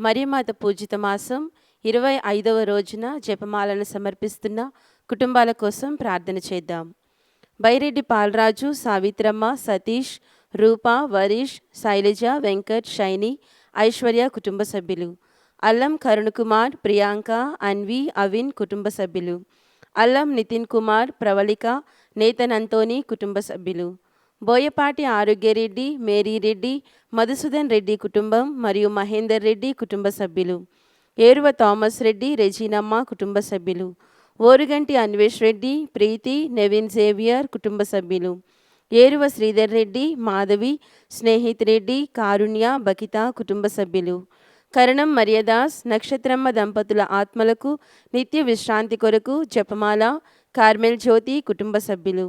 మరియమాత పూజిత మాసం 25వ రోజున జపమాలను సమర్పిస్తున్న కుటుంబాల కోసం ప్రార్థన చేద్దాం. బైరెడ్డి పాలరాజు, సావిత్రమ్మ, సతీష్, రూప, వరీష్, శైలజ, వెంకట్, షైని, ఐశ్వర్య కుటుంబ సభ్యులు. అల్లం కరుణ్ కుమార్, ప్రియాంక, అన్వి, అవిన్ కుటుంబ సభ్యులు. అల్లం నితిన్ కుమార్, ప్రవళిక, నేతన్ అంతోని కుటుంబ సభ్యులు. బోయపాటి ఆరోగ్యరెడ్డి, మేరీరెడ్డి, మధుసూదన్ రెడ్డి కుటుంబం మరియు మహేందర్ రెడ్డి కుటుంబ సభ్యులు. ఏరువ థామస్ రెడ్డి, రెజీనమ్మ కుటుంబ సభ్యులు. ఓరుగంటి అన్వేష్ రెడ్డి, ప్రీతి, నెవిన్ జేవియర్ కుటుంబ సభ్యులు. ఏరువ శ్రీధర్ రెడ్డి, మాధవి, స్నేహిత్ రెడ్డి, కారుణ్య, బకిత కుటుంబ సభ్యులు. కరణం మరియదాస్, నక్షత్రమ్మ దంపతుల ఆత్మలకు నిత్య విశ్రాంతి కొరకు జపమాల, కార్మెల్ జ్యోతి కుటుంబ సభ్యులు.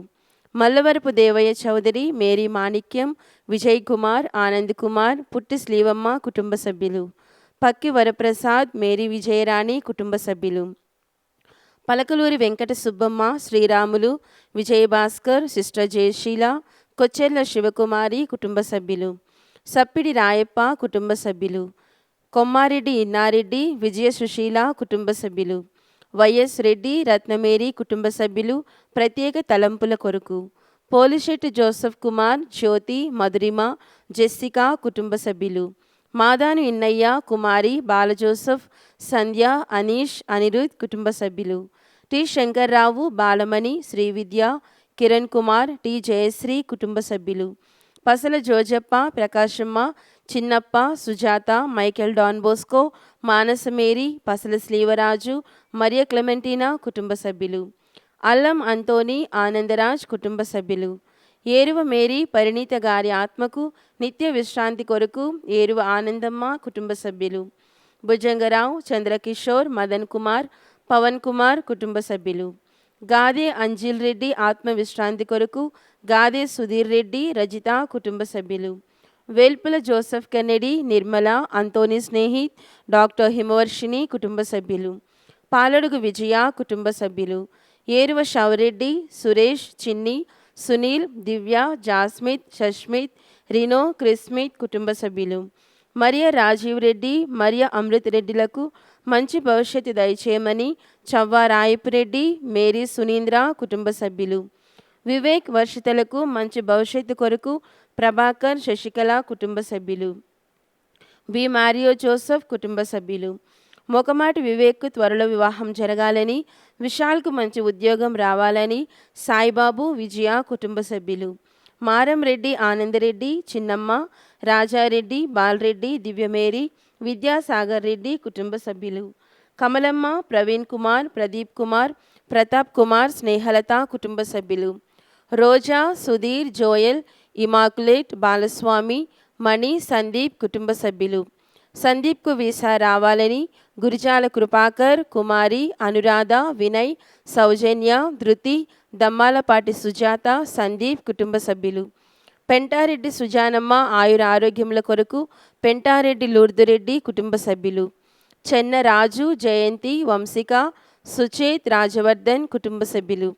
మల్లవరపు దేవయ్య చౌదరి, మేరీ మాణిక్యం, విజయ్ కుమార్, ఆనంద్ కుమార్, పుట్టి శ్రీవమ్మ కుటుంబ సభ్యులు. పక్కి వరప్రసాద్, మేరీ విజయరాణి కుటుంబ సభ్యులు. పలకలూరి వెంకట సుబ్బమ్మ, శ్రీరాములు, విజయభాస్కర్, సిస్టర్ జయశీల, కొచ్చెర్ల శివకుమారి కుటుంబ సభ్యులు. సప్పిడి రాయప్ప కుటుంబ సభ్యులు. కొమ్మారెడ్డి ఇన్నారెడ్డి, విజయ సుశీల కుటుంబ సభ్యులు. వైఎస్ రెడ్డి, రత్నమేరి కుటుంబ సభ్యులు ప్రత్యేక తలంపుల కొరకు. పోలిశెట్టి జోసఫ్ కుమార్, జ్యోతి, మధురిమ, జెస్సికా కుటుంబ సభ్యులు. మాదాను ఇన్నయ్య, కుమారి, బాలజోసఫ్, సంధ్య, అనీష్, అనిరుద్ కుటుంబ సభ్యులు. టి శంకర్రావు, బాలమణి, శ్రీవిద్య, కిరణ్ కుమార్, టి జయశ్రీ కుటుంబ సభ్యులు. పసల జోజప్ప, ప్రకాశమ్మ, చిన్నప్ప, సుజాత, మైకేల్ డాన్ బోస్కో, మానసమేరి, పసల శ్రీవరాజు, మరియ క్లెమెంటీనా కుటుంబ సభ్యులు. అల్లం అంతోని, ఆనందరాజ్ కుటుంబ సభ్యులు. ఏరువ మేరీ పరిణీత గారి ఆత్మకు నిత్య విశ్రాంతి కొరకు ఏరువ ఆనందమ్మ కుటుంబ సభ్యులు. భుజంగరావు, చంద్రకిషోర్, మదన్ కుమార్, పవన్ కుమార్ కుటుంబ సభ్యులు. గాదే అంజిల్ రెడ్డి ఆత్మ విశ్రాంతి కొరకు గాదే సుధీర్ రెడ్డి, రజిత కుటుంబ సభ్యులు. Velpula Joseph Kennedy, Nirmala, Anthony Snehith, doctor Himavarshini కుటుంబ సభ్యులు. పాలడుగు విజయ కుటుంబ సభ్యులు. ఏరువ షవరెడ్డి, సురేష్, చిన్ని, సునీల్, దివ్య, జాస్మిత్, షష్మిత్, రినో, క్రిస్మిత్ కుటుంబ సభ్యులు. మరియ రాజీవ్ రెడ్డి, మరియ అమృత్ రెడ్డిలకు మంచి భవిష్యత్తు దయచేయమని చవ్వా రాయపురెడ్డి, మేరీ సునీంద్ర కుటుంబ సభ్యులు. వివేక్, వర్షితలకు మంచి భవిష్యత్తు కొరకు ప్రభాకర్, శశికళ కుటుంబ సభ్యులు. బి మారియో జోసెఫ్ కుటుంబ సభ్యులు. మొకమాటి వివేక్కు త్వరలో వివాహం జరగాలని, విశాల్కు మంచి ఉద్యోగం రావాలని సాయిబాబు, విజయ కుటుంబ సభ్యులు. మారం రెడ్డి, ఆనందరెడ్డి, చిన్నమ్మ, రాజారెడ్డి, బాలరెడ్డి, దివ్యమేరి, విద్యాసాగర్ రెడ్డి కుటుంబ సభ్యులు. కమలమ్మ, ప్రవీణ్ కుమార్, ప్రదీప్ కుమార్, ప్రతాప్ కుమార్, స్నేహలత కుటుంబ సభ్యులు. రోజా, సుధీర్, జోయల్, ఇమాకులేట్, బాలస్వామి, మణి, సందీప్ కుటుంబ సభ్యులు. సందీప్కు వీసా రావాలని గురిజాల కృపాకర్, కుమారి, అనురాధ, వినయ్, సౌజన్య, ధృతి, దమ్మాలపాటి సుజాత, సందీప్ కుటుంబ సభ్యులు. పెంటారెడ్డి సుజానమ్మ ఆయుర ఆరోగ్యముల కొరకు పెంటారెడ్డి లూర్దురెడ్డి కుటుంబ సభ్యులు. చెన్న రాజు, జయంతి, వంశిక, సుచేత్, రాజవర్ధన్ కుటుంబ సభ్యులు.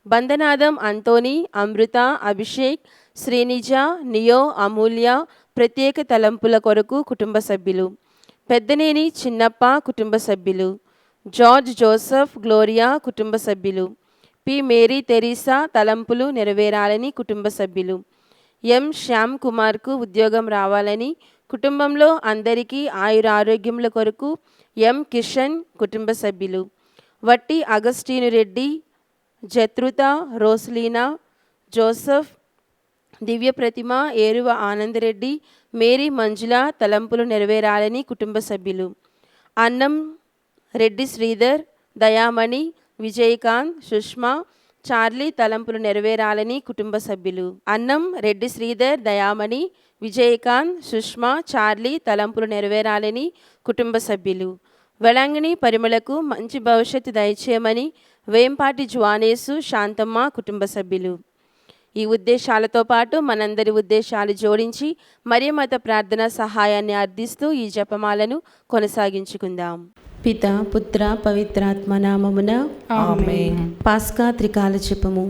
బందనాదం అంతోని, అమృత, అభిషేక్, శ్రీనిజ, నియో, అమూల్య ప్రత్యేక తలంపుల కొరకు కుటుంబ సభ్యులు. పెద్దనేని చిన్నప్ప కుటుంబ సభ్యులు. జార్జ్ జోసెఫ్, గ్లోరియా కుటుంబ సభ్యులు. పి మేరీ తెరీసా తలంపులు నెరవేరాలని కుటుంబ సభ్యులు. ఎం శ్యామ్ కుమార్కు ఉద్యోగం రావాలని కుటుంబంలో అందరికీ ఆయుర ఆరోగ్యముల కొరకు ఎం కిషన్ కుటుంబ సభ్యులు. వట్టి అగస్టీను రెడ్డి, జత్రుత, రోస్లీనా, జోసెఫ్, దివ్య ప్రతిమ, ఏరువ ఆనందరెడ్డి, మేరీ మంజుల తలంపులు నెరవేరాలని కుటుంబ సభ్యులు. అన్నం రెడ్డి శ్రీధర్, దయామణి, విజయకాంత్, సుష్మా, చార్లీ తలంపులు నెరవేరాలని కుటుంబ సభ్యులు. అన్నం రెడ్డి శ్రీధర్, దయామణి, విజయకాంత్, సుష్మా, చార్లీ తలంపులు నెరవేరాలని కుటుంబ సభ్యులు. వెలంగిణి పరిమళకు మంచి భవిష్యత్తు దయచేయమని వేంపాటి జ్వానేసు, శాంతమ్మ కుటుంబ సభ్యులు. ఈ ఉద్దేశాలతో పాటు మనందరి ఉద్దేశాలు జోడించి మరియమాత ప్రార్థన సహాయాన్ని అర్థిస్తూ ఈ జపమాలను కొనసాగించుకుందాం. పిత, పుత్ర, పవిత్రాత్మ నామమున ఆమేన్. పాస్కా త్రికాల జపము.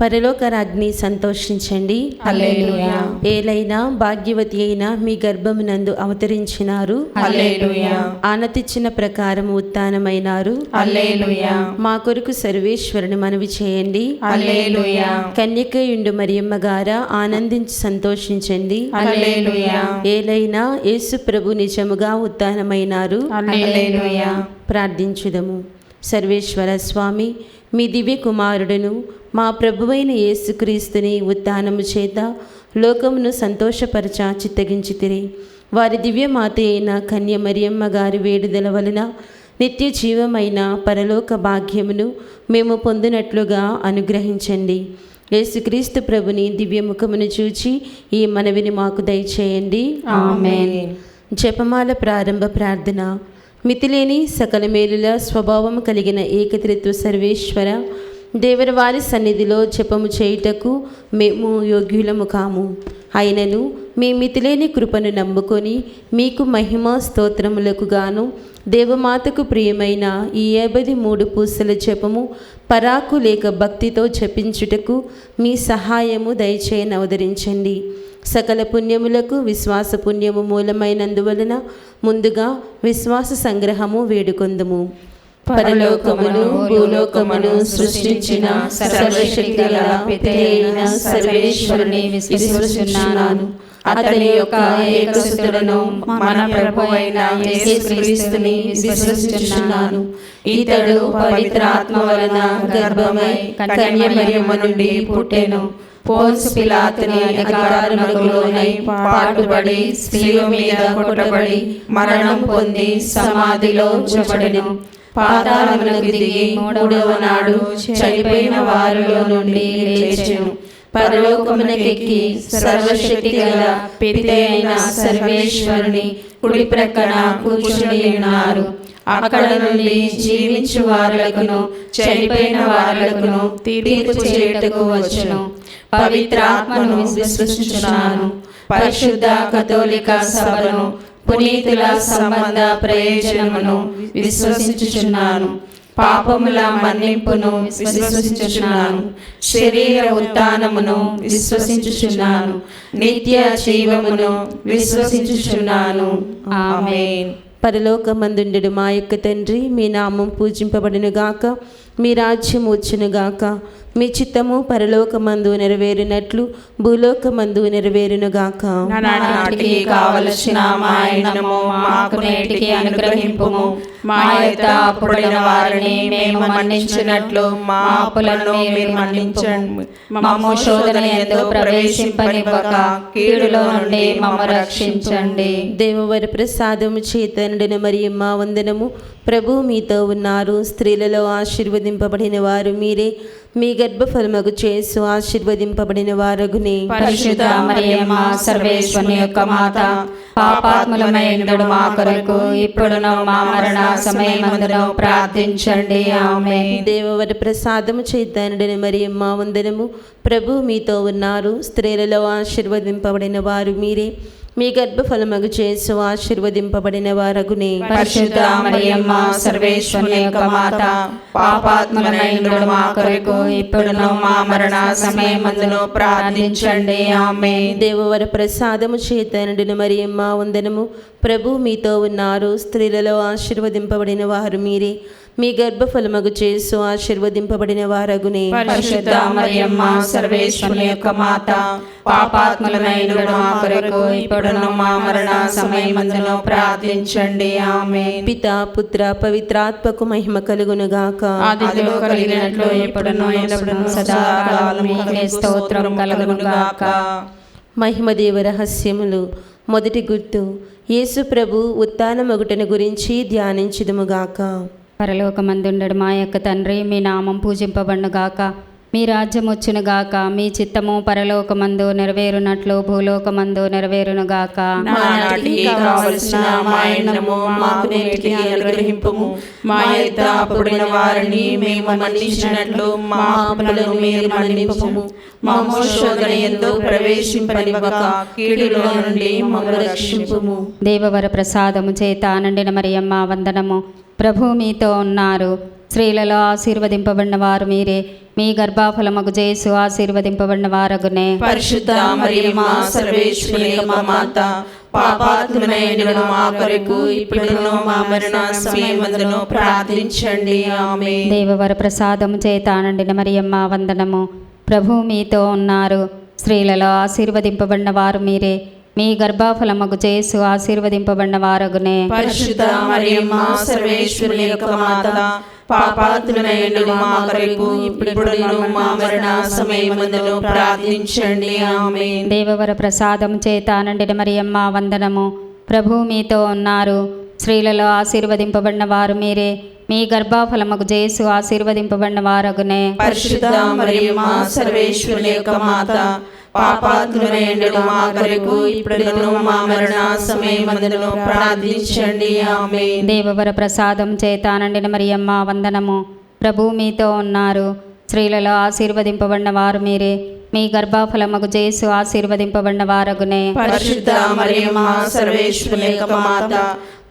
పరలోక రాజ్ఞి సంతోషించండి. హల్లెలూయా. ఏలైనా భాగ్యవతి అయిన మీ గర్భమునందు అవతరించినారు. హల్లెలూయా. ఆనతిచ్చిన ప్రకారం ఉత్థానమైనారు. హల్లెలూయా. మా కొరకు సర్వేశ్వరుని మనవి చేయండి. హల్లెలూయా. కన్యకయుండు మరియమ్మ గారా ఆనందించి సంతోషించండి. హల్లెలూయా. ఏలైనా యేసు ప్రభు నిజముగా ఉత్థానమైనారు. హల్లెలూయా. ప్రార్థించుదము. సర్వేశ్వర స్వామి, మీ దివ్య కుమారుడును మా ప్రభువైన యేసుక్రీస్తుని ఉత్థానము చేత లోకమును సంతోషపరచ చిత్తగించితిరి. వారి దివ్యమాత అయిన కన్య మరియమ్మ గారి వేడుదల వలన నిత్య జీవమైన పరలోక భాగ్యమును మేము పొందినట్లుగా అనుగ్రహించండి. యేసుక్రీస్తు ప్రభుని దివ్యముఖమును చూచి ఈ మనవిని మాకు దయచేయండి. ఆమేన్. జపమాల ప్రారంభ ప్రార్థన. మితిలేని సకల మేలుల స్వభావము కలిగిన ఏకత్రిత్వ సర్వేశ్వర, దేవర వారి సన్నిధిలో జపము చేయుటకు మేము యోగ్యులము కాము. అయినను మీ మితిలేని కృపను నమ్ముకొని మీకు మహిమ స్తోత్రములకు గాను దేవమాతకు ప్రియమైన ఈ 53 పూసల జపము పరాకు లేక భక్తితో జపించుటకు మీ సహాయము దయచేయని అవతరించండి. సకల పుణ్యములకు విశ్వాస పుణ్యము మూలమైనందువలన ముందుగా విశ్వాస సంగ్రహము వేడుకొందుము. పరలోకమును భూలోకమును సృష్టించిన సర్వశక్తి గల పిత అయిన సర్వేశ్వరుని విశ్వసిస్తున్నాను. అతని యొక్క ఏకసుతుడను మన ప్రభువైన యేసుక్రీస్తుని విశ్వసిస్తున్నాను. ఇతడు పవిత్రాత్మ వలన గర్భమై కన్య మరియమ్మ నుండి పుట్టెను. పోన్సు పిలాతుని అధికారములకు లోనై పాటుపడి శిలువ మీద కొట్టబడి మరణం పొంది సమాధిలో ఉంచబడెను. పాతాళమునకు దిగి మూడవ నాడు చనిపోయిన వారిలో నుండి లేచెను. పరలోకమునకెక్కి సర్వశక్తి గల పిత అయిన సర్వేశ్వరుని కుడి ప్రక్కన కూర్చుని ఉన్నారు. అక్కడ నుండి జీవించు వారులకును చనిపోయిన వారులకును తీర్పు చేయుటకు వచ్చును. పవిత్రాత్మను విశ్వసిస్తున్నాను. పరిశుద్ధ కథోలిక సభను, పునీతుల సంబంధ ప్రయోజనమును విశ్వసించుచున్నాను. పాపముల మన్నింపును విశ్వసించుచున్నాను. శరీర ఉత్థానమును విశ్వసించుచున్నాను. నిత్య జీవమును విశ్వసించుచున్నాను. ఆమేన్. పరలోకమందుండెడు మా యొక్క తండ్రి, మీ నామం పూజింపబడునుగాక, మీ రాజ్యం వచ్చునుగాక, మీ చిత్తము పరలోకమందు నెరవేరినట్లు భూలోకమందు నెరవేరునుగాక. నానాటికి కావలసిన మా అన్నము మాకు నేటికి అనుగ్రహింపుము. మా యొక్క అప్పుడైన వారిని మేము మన్నించినట్లు మా అప్పులను మీరు మన్నించండి. మమ్ము శోధన యందు ప్రవేశింపనివ్వక కీడులో నుండి మమ్ము రక్షించండి. దేవవర ప్రసాదము చేతనుడిన మరియమ్మ వందనము. ప్రభు మీతో ఉన్నారు. స్త్రీలలో ఆశీర్వదింపబడిన వారు మీరే. మీ గర్భఫలమగు చేసు ఆశీర్వదింపబడిన వారగునే. పరిశుద్ధ మరియమ్మ సర్వేశ్వరుని యొక్క మాత, పాపాత్ములమైనడు మా కొరకు ఇప్పుడును మా మరణ సమయమందును ప్రార్థించండి. ఆమేన్. దేవవర ప్రసాదము చేతనుడిన మరియమ్మ వందనము. ప్రభు మీతో ఉన్నారు. స్త్రీలలో ఆశీర్వదింపబడిన వారు మీరే. మీ గర్భఫలమగు చేసు ఆశీర్వదింపబడిన వారగునే. పరిశుద్ధ మరియమ్మ సర్వేశ్వరుని యొక్క మాత, పాపాత్ములమైనడు మా కొరకు ఇప్పుడును మా మరణ సమయమందును ప్రార్థించండి. ఆమేన్. దేవవర ప్రసాదము చేతనుడిన మరియమ్మ వందనము. ప్రభు మీతో ఉన్నారు. స్త్రీలలో ఆశీర్వదింపబడిన వారు మీరే. మీ గర్భఫలమగు చేసు ఆశీర్వదింపబడిన వారగునే. పరిశుద్ధ మరియమ్మ సర్వేశ్వరుని యొక్క మాత, పాపాత్ములమైనడు మా కొరకు ఇప్పుడును మా మరణ సమయమందును ప్రార్థించండి. ఆమేన్. పితా పుత్ర పవిత్రాత్మకు మహిమ కలుగునుగాక. ఆదిలో కలిగినట్లు ఎప్పుడును ఎల్లప్పుడును సదాకాలం మీకే స్తోత్రం కలుగునుగాక. మహిమదేవ రహస్యములు. మొదటి గుర్తు, యేసు ప్రభు ఉత్థానమగుటను గురించి ధ్యానించుదుముగాక. పరలోకమందుండడు మా యొక్క తండ్రి, మీ నామం పూజింపబడునుగాక, మీ రాజ్యం వచ్చునుగాక, మీ చిత్తము పరలోకమందు నెరవేరునట్లు భూలోకమందు నెరవేరునుగాక. నానాటికి కావలసిన మా అన్నము మాకు నేటికి అనుగ్రహింపుము. మా యొక్క అప్పుడైన వారిని మేము మన్నించినట్లు మా అప్పులను మీరు మన్నింపుము. మమ్ము శోధన యందు ప్రవేశింపనివ్వక కీడులో నుండి మమ్ము రక్షింపుము. దేవవర ప్రసాదము చేత నిండిన మరియమ్మ వందనము. ప్రభు మీతో ఉన్నారు. స్త్రీలలో ఆశీర్వదింపబడిన వారు మీరే, మీ గర్భఫలమగు యేసు ఆశీర్వదింపబడిన వారగునే. పరిశుద్ధ మరియమ్మ సర్వేశ్వరుని యొక్క మాత, పాపాత్ములైన మా కొరకు ఇప్పుడును మా మరణ సమయమందును ప్రార్థించండి. ఆమేన్. దేవవర ప్రసాదము చేత నిండిన మరియమ్మ వందనము. ప్రభు మీతో ఉన్నారు. స్త్రీలలో ఆశీర్వదింపబడిన వారు మీరే, మీ గర్భఫలమగు యేసు ఆశీర్వదింపబడిన వారగునే. పరిశుద్ధ మరియమ్మ సర్వేశ్వరుని యొక్క మాత, పాపాత్ములైన మా కొరకు ఇప్పుడును మా మరణ సమయమందును ప్రార్థించండి. ఆమేన్. దేవవర ప్రసాదము చేత నిండిన మరియమ్మ వందనము. ప్రభు మీతో ఉన్నారు. స్త్రీలలో ఆశీర్వదింపబడిన వారు మీరే, మీ గర్భఫలమగు యేసు ఆశీర్వదింపబడిన వారగునే. పరిశుద్ధ మరియమ్మ సర్వేశ్వరుని యొక్క మాత, పాపాత్ములైన మా కొరకు ఇప్పుడును మా మరణ సమయమందును ప్రార్థించండి. ఆమేన్. దేవవర ప్రసాదం చేత నిండిన మరియమ్మ వందనము. ప్రభు మీతో ఉన్నారు. స్త్రీలలో ఆశీర్వదింపబడిన వారు మీరే, మీ గర్భఫలమగు యేసు ఆశీర్వదింపబడిన వారగునే. పరిశుద్ధ మరియమ్మ సర్వేశ్వరుని యొక్క మాత,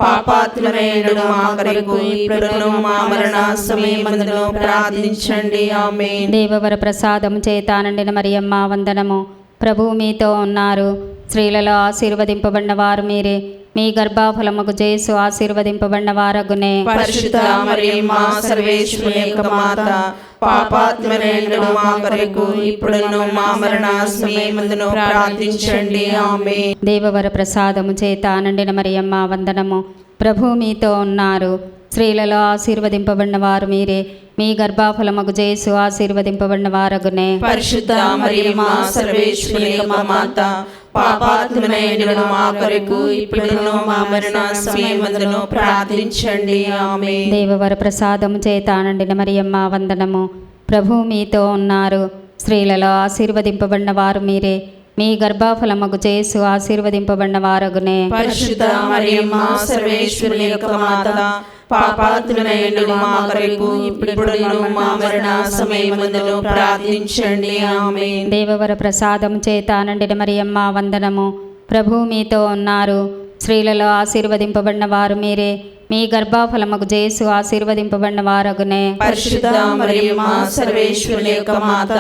పాపాత్ములైన మా కొరకు ఇప్పుడును మా మరణ సమయమందును ప్రార్థించండి. ఆమేన్. దేవవర ప్రసాదం చేత నిండిన మరియమ్మ వందనము. ప్రభు మీతో ఉన్నారు. స్త్రీలలో ఆశీర్వదింపబడిన వారు మీరే, మీ గర్భఫలమగు యేసు ఆశీర్వదింపబడిన వారగునే. పరిశుద్ధ మరియమ్మ సర్వేశ్వరుని యొక్క మాత, పాపాత్ములైన మా కొరకు ఇప్పుడును మా మరణ సమయమందును ప్రార్థించండి. ఆమేన్. దేవవర ప్రసాదము చేత నిండిన మరియమ్మ వందనము. ప్రభు మీతో ఉన్నారు. స్త్రీలలో ఆశీర్వదింపబడిన వారు మీరే, మీ గర్భఫలమగు యేసు ఆశీర్వదింపబడిన వారగునే. పరిశుద్ధ మరియమ్మ సర్వేశ్వరుని యొక్క మాత, పాపాత్ములైన మా కొరకు ఇప్పుడును మా మరణ సమయమందును ప్రార్థించండి. ఆమేన్. దేవవర ప్రసాదము చేత నిండిన మరియమ్మ వందనము. ప్రభు మీతో ఉన్నారు. స్త్రీలలో ఆశీర్వదింపబడిన వారు మీరే, మీ గర్భఫలమగు యేసు ఆశీర్వదింపబడిన వారగునే. పరిశుద్ధ మరియమ్మ సర్వేశ్వరుని యొక్క మాత, పాపాత్ములైన మా కొరకు ఇప్పుడును మా మరణ సమయమందును ప్రార్థించండి. ఆమేన్. దేవవర ప్రసాదము చేత నిండిన మరియమ్మ వందనము. ప్రభు మీతో ఉన్నారు. స్త్రీలలో ఆశీర్వదింపబడిన వారు మీరే, మీ గర్భఫలమగు యేసు ఆశీర్వదింపబడిన వారగునే. పరిశుద్ధ మరియమ్మ సర్వేశ్వరుని యొక్క మాత,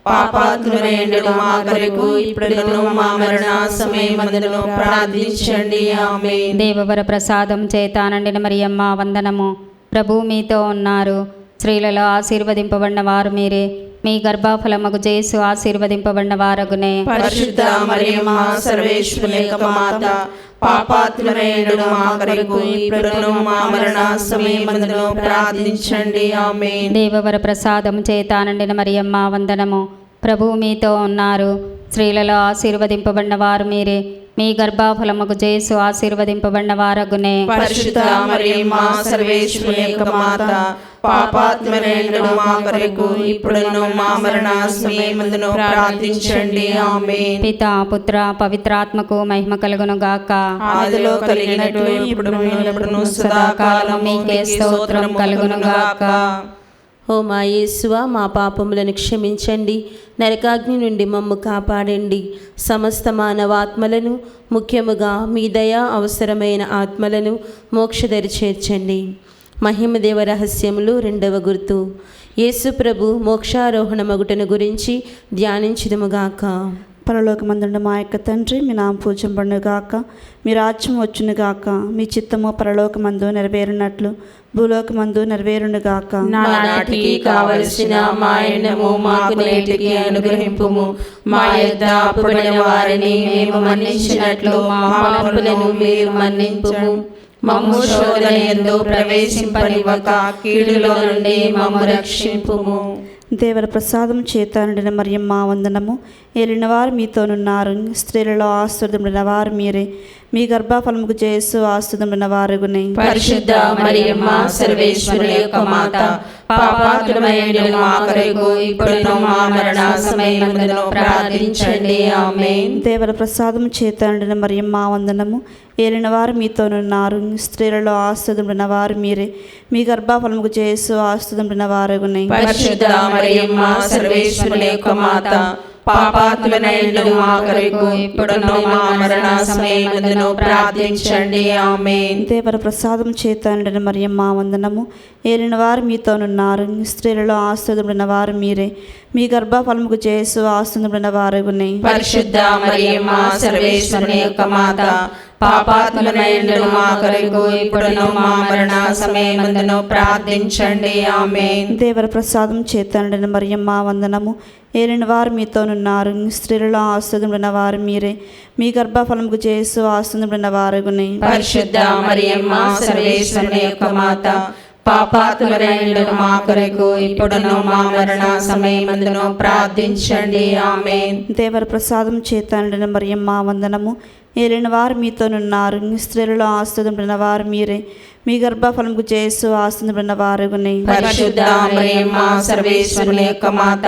పాపాత్ములైన మా కొరకు ఇప్పుడును మా మరణ సమయమందును ప్రార్థించండి. ఆమేన్. దేవవర ప్రసాదం చేత నిండిన మరియమ్మ వందనము. ప్రభు మీతో ఉన్నారు. స్త్రీలలో ఆశీర్వదింపబడిన వారు మీరే, మీ గర్భఫలమగు యేసు ఆశీర్వదింపబడిన వారగునే. పరిశుద్ధ మరియమ్మ సర్వేశ్వరుని యొక్క మాత, పాపాత్ములైన మా కొరకు ఇప్పుడును మా మరణ సమయమందును ప్రార్థించండి. ఆమేన్. దేవవర ప్రసాదం చేత నిండిన మరియమ్మ వందనము. ప్రభు మీతో ఉన్నారు. స్త్రీలలో ఆశీర్వదింపబడిన వారు మీరే, మీ గర్భఫలమగు యేసు ఆశీర్వదింపబడిన వారగునే. పరిశుద్ధ మరియమ్మ సర్వేశ్వరుని యొక్క మాత, పాపాత్ములైన మా కొరకు ఇప్పుడును మా మరణ సమయమందును ప్రార్థించండి. ఆమేన్. పితా పుత్ర పవిత్రాత్మకు మహిమ కలుగును గాక. ఆదిలో కలిగినట్టు ఇప్పుడును ఎల్లప్పుడూ సదాకాలం మీకే స్తోత్రం కలుగును గాక. ఓ మా యేసువా, మా పాపములను క్షమించండి, నరకాగ్ని నుండి మమ్ము కాపాడండి, సమస్త మానవాత్మలను ముఖ్యముగా మీ దయా అవసరమైన ఆత్మలను మోక్షదరి చేర్చండి. మహిమదేవ రహస్యములు రెండవ గుర్తు. యేసు ప్రభు మోక్షారోహణమగుటను గురించి ధ్యానించుదుముగాక. పరలోకమందుండ మా యొక్క తండ్రి, మీ నామం పూజింపబడునుగాక, మీ రాజ్యం వచ్చునుగాక, మీ చిత్తము పరలోకమందు నెరవేరునట్లు భూలోకమందు నెరవేరునుగాక. నానాటికి కావలసిన మా అన్నము మాకు నేటికి అనుగ్రహింపుము. మా యొద్ద అప్పుబడిన వారిని మేము మన్నించినట్లు మా పాపములను మీరు మన్నింపుము. మమ్ము శోధనయందు ప్రవేశింపనివ్వక కీడులో నుండి మమ్ము రక్షింపుము. దేవర ప్రసాదం చేత నిండిన మరియమ్మ వందనము. ఏలినవారు మీతోనున్నారు. స్త్రీలలో ఆస్తుడమైన వారు మీరే, మీ గర్భఫలముకు యేసు ఆస్తుడమైన వారుగునే. పరిశుద్ధ మరియమ్మ సర్వేశ్వరుని యొక్క మాత, పాపాత్ములైన మా కొరకు ఇప్పుడును మా మరణ సమయమందును ప్రార్థించండి. ఆమేన్. దేవర ప్రసాదం చేత నిండిన మరియమ్మ వందనము. ఏలినవారు మీతోనున్నారు. స్త్రీలలో ఆస్తుడమైన వారు మీరే, మీ గర్భఫలముకు యేసు ఆస్తుడమైన వారుగునే. పరిశుద్ధ మరియమ్మ సర్వేశ్వరుని యొక్క మాత, పాపాత్ములైన మా కొరకు ఇప్పుడును మా మరణ సమయమందును ప్రార్థించండి. ఆమేన్. దేవర ప్రసాదం చేత నిండిన మరియమ్మ వందనము. ఏలిన వారు మీతోనున్నారు, స్త్రీలలో ఆశీర్వదింపబడిన వారు మీరే. మీ గర్భఫలముకు యేసు ఆశీర్వదింపబడిన వారగునే. పరిశుద్ధ మరియమ్మ సర్వేశ్వరుని యొక్క మాత, పాపాత్ములైన మా కొరకు ఇప్పుడును మా మరణ సమయమందును ప్రార్థించండి. ఆమేన్. దేవర ప్రసాదం చేత నిండిన మరియమ్మ వందనము. ఏలిన వారు మీతోనున్నారు, స్త్రీలలో ఆశీర్వదింపబడిన వారు మీరే. మీ గర్భఫలముకు యేసు ఆశీర్వదింపబడిన వారగునే. పరిశుద్ధ మరియమ్మ సర్వేశ్వరుని యొక్క మాత, పాపాత్ములైన మా కొరకు ఇప్పుడును మా మరణ సమయమందును ప్రార్థించండి. ఆమేన్. దేవర ప్రసాదం చేత నిండిన మరియమ్మ వందనము. ఏలిన వారు మీతోనున్నారు, స్త్రీలలో ఆశీర్వదింపబడిన వారు మీరే. మీ గర్భఫలముకు యేసు ఆశీర్వదింపబడిన వారగునే. పరిశుద్ధ మరియమ్మ సర్వేశ్వరుని యొక్క మాత,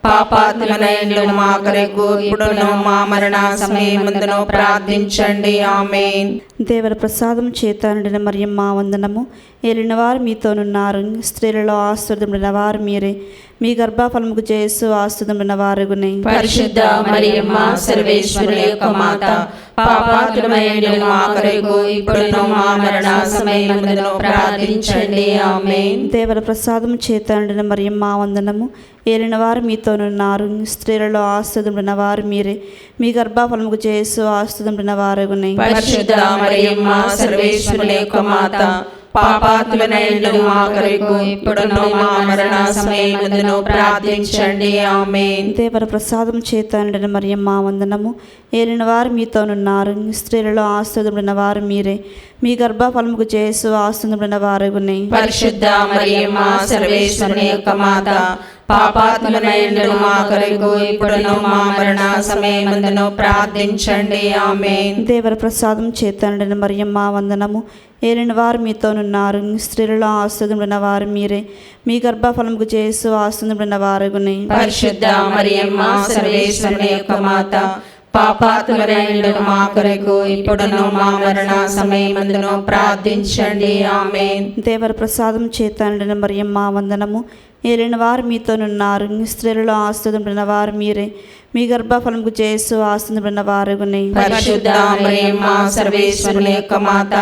పాపాత్ములైన మా కొరకు ఇప్పుడును మా మరణ సమయమందును ప్రార్థించండి. ఆమేన్. దేవర ప్రసాదం చేత నిండిన మరియమ్మ వందనము. ఏలిన వారు మీతోనున్నారు, స్త్రీలలో ఆశీర్వదింపబడిన వారు మీరే. మీ గర్భఫలముకు యేసు ఆశీర్వదింపబడిన వారగునే. పరిశుద్ధ మరియమ్మ సర్వేశ్వరుని యొక్క మాత, పాపాత్ములైన మా కొరకు ఇప్పుడును మా మరణ సమయమందును ప్రార్థించండి. ఆమేన్. దేవర ప్రసాదం చేత నిండిన మరియమ్మ వందనము. ఏలిన వారు మీతోనున్నారు, స్త్రీలలో ఆశీర్వదింపబడిన వారు మీరే. మీ గర్భఫలముకు యేసు ఆశీర్వదింపబడిన వారగునే. పరిశుద్ధ మరియమ్మ సర్వేశ్వరుని యొక్క మాత, పాపాత్ములైన మా కొరకు ఇప్పుడును మా మరణ సమయమందును ప్రార్థించండి. ఆమేన్. దేవర ప్రసాదం చేత నిండిన మరియమ్మ వందనము. ఏలిన వారు మీతోనున్నారు, స్త్రీలలో ఆశీర్వదింపబడిన వారు మీరే. మీ గర్భఫలముకు యేసు ఆశీర్వదింపబడిన వారగునే. పరిశుద్ధ మరియమ్మ సర్వేశ్వరుని యొక్క మాత, పాపాత్ములైన మా కొరకు ఇప్పుడును మా మరణ సమయమందును ప్రార్థించండి. ఆమేన్. దేవర ప్రసాదం చేత నిండిన మరియమ్మ వందనము. ఏలిన వారు మీతోనున్నారు, స్త్రీలలో ఆశీర్వదింపబడిన వారు మీరే. మీ గర్భఫలముకు యేసు ఆశీర్వదింపబడిన వారగునే. పరిశుద్ధ మరియమ్మ సర్వేశ్వరుని యొక్క మాత, పాపాత్ములైన మా కొరకు ఇప్పుడును మా మరణ సమయమందును ప్రార్థించండి. ఆమేన్. దేవర ప్రసాదం చేత నిండిన మరియమ్మ వందనము. ఏలిన వారు మీతోనున్నారు, స్త్రీలలో ఆశీర్వదింపబడిన వారు మీరే. మీ గర్భఫలముకు యేసు ఆశీర్వదింపబడిన వారగునే. పరిశుద్ధ మరియమ్మ సర్వేశ్వరుని యొక్క మాత,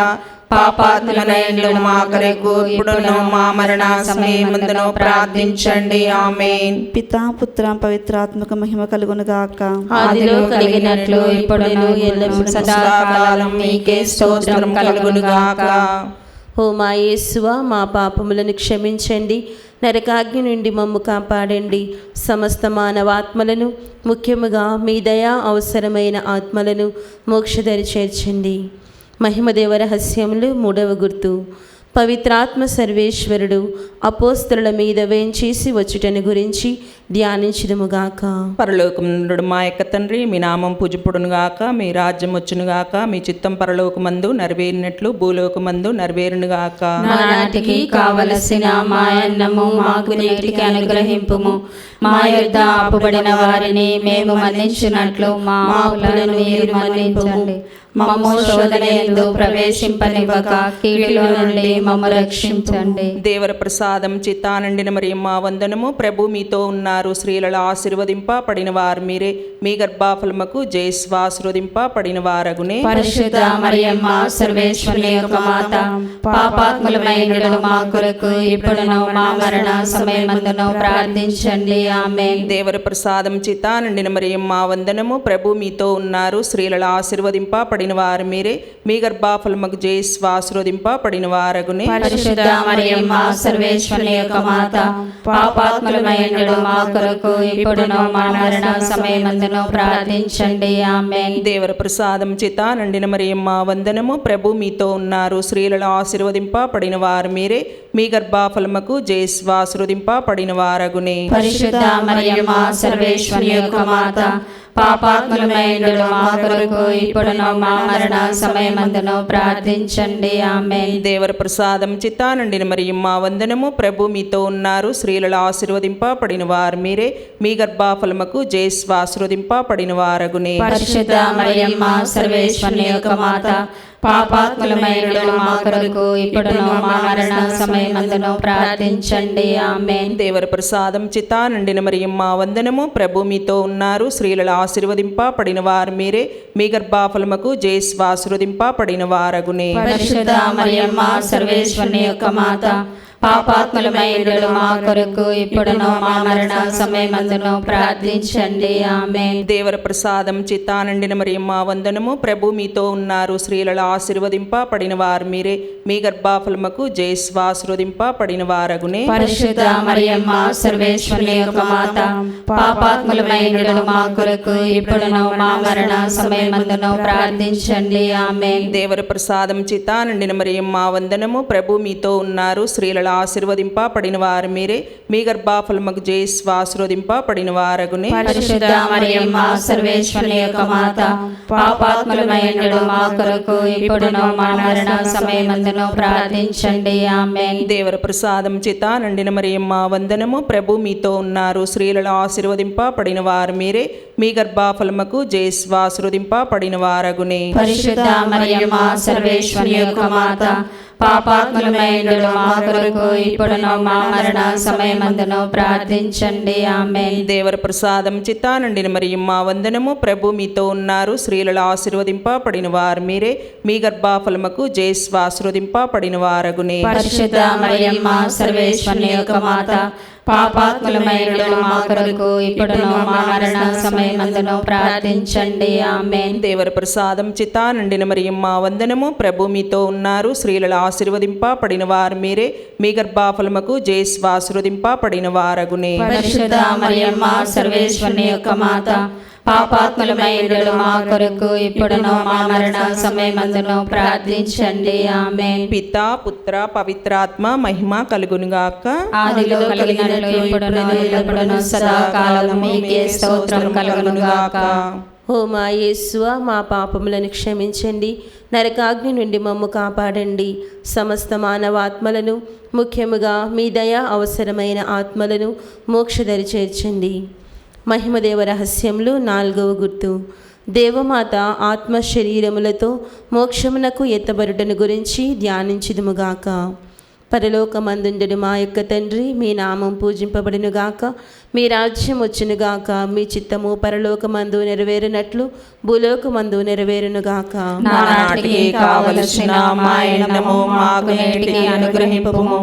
పాపాత్ములైన మా కొరకు ఇప్పుడును మా మరణ సమయమందును ప్రార్థించండి. ఆమేన్. పితా పుత్ర పవిత్రాత్మక మహిమ కలుగును గాక. ఆదిలో కలిగినట్లు ఇప్పుడును ఎల్లప్పుడూ సదాకాలం మీకే స్తోత్రం కలుగును గాక. ఓ మా యేసువా, మా పాపములను క్షమించండి, నరకాగ్ని నుండి మమ్ము కాపాడండి, సమస్త మానవాత్మలను, ముఖ్యముగా మీ దయా అవసరమైన ఆత్మలను మోక్షదరి చేర్చండి. మహిమదేవ రహస్యములు మూడవ గుర్తు. పవిత్రాత్మ సర్వేశ్వరుడు అపోస్తలుల మీద వేంచేసి వచ్చుటను గురించి ధ్యానించుదుముగాక. పరలోకముందుడు మా యొక్క తండ్రి, మీ నామం పూజింపుడునుగాక, మీ రాజ్యం వచ్చునుగాక, మీ చిత్తం పరలోకమందు నెరవేరినట్లు భూలోకమందు నెరవేరునుగాక. నానాటికి కావలసిన మా అన్నము మాకు నేటికి అనుగ్రహింపుము. మా యొద్ద అప్పుబడిన వారిని మేము మన్నించినట్లు మా అప్పులను మీరు మన్నించండి. మమ్ము శోధనయందు ప్రవేశింపనివ్వక కీడులో నుండి మమ్ము రక్షించండి. దేవర ప్రసాదం చిత్తానండిన మరియమ్మ వందనము. ప్రభు మీతో ఉన్నారు, స్త్రీలలో ఆశీర్వదింపబడిన వారు మీరే. మీ గర్భఫలముకు యేసు ఆశీర్వదింపబడిన వారగునే. పరిశుద్ధ మరియమ్మ సర్వేశ్వరుని యొక్క మాత, పాపాత్ములమైన మా కొరకు ఇప్పుడును మా మరణ సమయమందును ప్రార్థించండి. ఆమేన్. దేవర ప్రసాదం చిత్తానండిన మరియమ్మ వందనము. ప్రభు మీతో ఉన్నారు, స్త్రీలలో ఆశీర్వదింపబడిన వారు మీరే. మీ గర్భఫలముకు యేసు ఆశీర్వదింపబడిన వారగునే. పరిశుద్ధ మరియమ్మ సర్వేశ్వరుని యొక్క మాత, పాపాత్ములమైన మా కొరకు ఇప్పుడును మా మరణ సమయమందును ప్రార్థించండి. ఆమేన్. దేవర ప్రసాదం చిత్తానండిన మరియమ్మ వందనము. ప్రభు మీతో ఉన్నారు, స్త్రీలలో ఆశీర్వదింపబడిన వారు మీరే. మీ గర్భఫలముకు యేసు ఆశీర్వదింపబడిన వారగునే. పరిశుద్ధ మరియమ్మ సర్వేశ్వరుని యొక్క మాత, పాపాత్ములమైన మా కొరకు ఇప్పుడును మా మరణ సమయమందును ప్రార్థించండి. ఆమేన్. దేవర ప్రసాదం చిత్తానండిన మరియమ్మ వందనము. ప్రభు మీతో ఉన్నారు, స్త్రీలలో ఆశీర్వదింపబడిన వారు మీరే. మీ గర్భఫలముకు యేసు ఆశీర్వదింపబడిన వారగునే. పరిశుద్ధ మరియమ్మ సర్వేశ్వరుని యొక్క మాత, పాపాత్ములమైన మా కొరకు ఇప్పుడును మా మరణ సమయమందును ప్రార్థించండి. ఆమేన్. దేవర ప్రసాదం చిత్త నిండిన మరియమ్మ వందనము. ప్రభు మీతో ఉన్నారు. స్త్రీలలో ఆశీర్వదింపబడిన వారు మీరే. మీ గర్భఫలముకు జేసు ఆశీర్వదింపబడిన వారగునే. పరిశుద్ధ మరియమ్మ సర్వేశ్వరుని యొక్క మాత, పాపాత్ములమైన మా కొరకు ఇప్పుడును మా మరణ సమయమందును ప్రార్థించండి. ఆమేన్. దేవర ప్రసాదం చిత్త నిండిన మరియమ్మ వందనము. ప్రభు మీతో ఉన్నారు. స్త్రీలలో ఆశీర్వదింపబడిన వారు మీరే. మీ గర్భఫలముకు జేసు ఆశీర్వదింపబడిన వారగునే. పరిశుద్ధ మరియమ్మ సర్వేశ్వరుని యొక్క మాత, పాపాత్ములమైన మా కొరకు ఇప్పుడును మా మరణ సమయమందును ప్రార్థించండి. ఆమేన్. దేవర ప్రసాదం చిత్త నిండిన మరియమ్మ వందనము. ప్రభు మీతో ఉన్నారు. స్త్రీలలో ఆశీర్వదింపబడిన వారు మీరే. మీ గర్భఫలముకు జేసు ఆశీర్వదింపబడిన వారగునే. పరిశుద్ధ మరియమ్మ సర్వేశ్వరుని యొక్క మాత, పాపాత్ములమైన మా కొరకు ఇప్పుడును మా మరణ సమయమందును ప్రార్థించండి. ఆమేన్. దేవర ప్రసాదం చిత్త నిండిన మరియమ్మ వందనము. ప్రభు మీతో ఉన్నారు. స్త్రీలలో ఆశీర్వదింపబడిన వారు మీరే. మీ గర్భఫలముకు జేసు ఆశీర్వదింపబడిన వారగునే. పరిశుద్ధ మరియమ్మ సర్వేశ్వరుని యొక్క మాత, పాపాత్ములమైన మా కొరకు ఇప్పుడును మా మరణ సమయమందును ప్రార్థించండి. ఆమేన్. దేవర ప్రసాదం చిత్త నిండిన మరియమ్మ వందనము. ప్రభు మీతో ఉన్నారు. స్త్రీలలో ఆశీర్వదింపబడిన వారు మీరే. మీ గర్భఫలముకు జేసు ఆశీర్వదింపబడిన వారగునే. పరిశుద్ధ మరియమ్మ సర్వేశ్వరుని యొక్క మాత, పాపాత్ములమైన మా కొరకు ఇప్పుడును మా మరణ సమయమందును ప్రార్థించండి. ఆమేన్. దేవర ప్రసాదం చిత్త నిండిన మరియమ్మ వందనము. ప్రభు మీతో ఉన్నారు. స్త్రీలలో ఆశీర్వదింపబడిన వారు మీరే. మీ గర్భఫలముకు జేసు ఆశీర్వదింపబడిన వారగునే. పరిశుద్ధ మరియమ్మ సర్వేశ్వరుని యొక్క మాత, పాపాత్ములమైన మా కొరకు ఇప్పుడును మా మరణ సమయమందును ప్రార్థించండి. ఆమేన్. పిత పుత్ర పవిత్రాత్మ మహిమ కలుగునుగాక. ఆదిలో కలిగినట్లు ఇప్పుడును ఎల్లప్పుడును సదాకాలము మీకే స్తోత్రం కలుగునుగాక. ఓ మా యేసువా, మా పాపములను క్షమించండి, నరకాగ్ని నుండి మమ్ము కాపాడండి, సమస్త మానవాత్మలను, ముఖ్యముగా మీ దయ అవసరమైన ఆత్మలను మోక్షదరి చేర్చండి. మహిమదేవ రహస్యములు 4వ గుర్తు. దేవమాత ఆత్మ శరీరములతో మోక్షమునకు ఎత్తబడుటను గురించి ధ్యానించుదుముగాక. పరలోకమందుండును మా యొక్క తండ్రి, మీ నామం పూజింపబడునుగాక, మీ రాజ్యం వచ్చునుగాక, మీ చిత్తము పరలోకమందు నెరవేరునట్లు భూలోకమందు నెరవేరునుగాక. నానాటికి కావలసిన మా అన్నము మాకు నేటికి అనుగ్రహింపుము.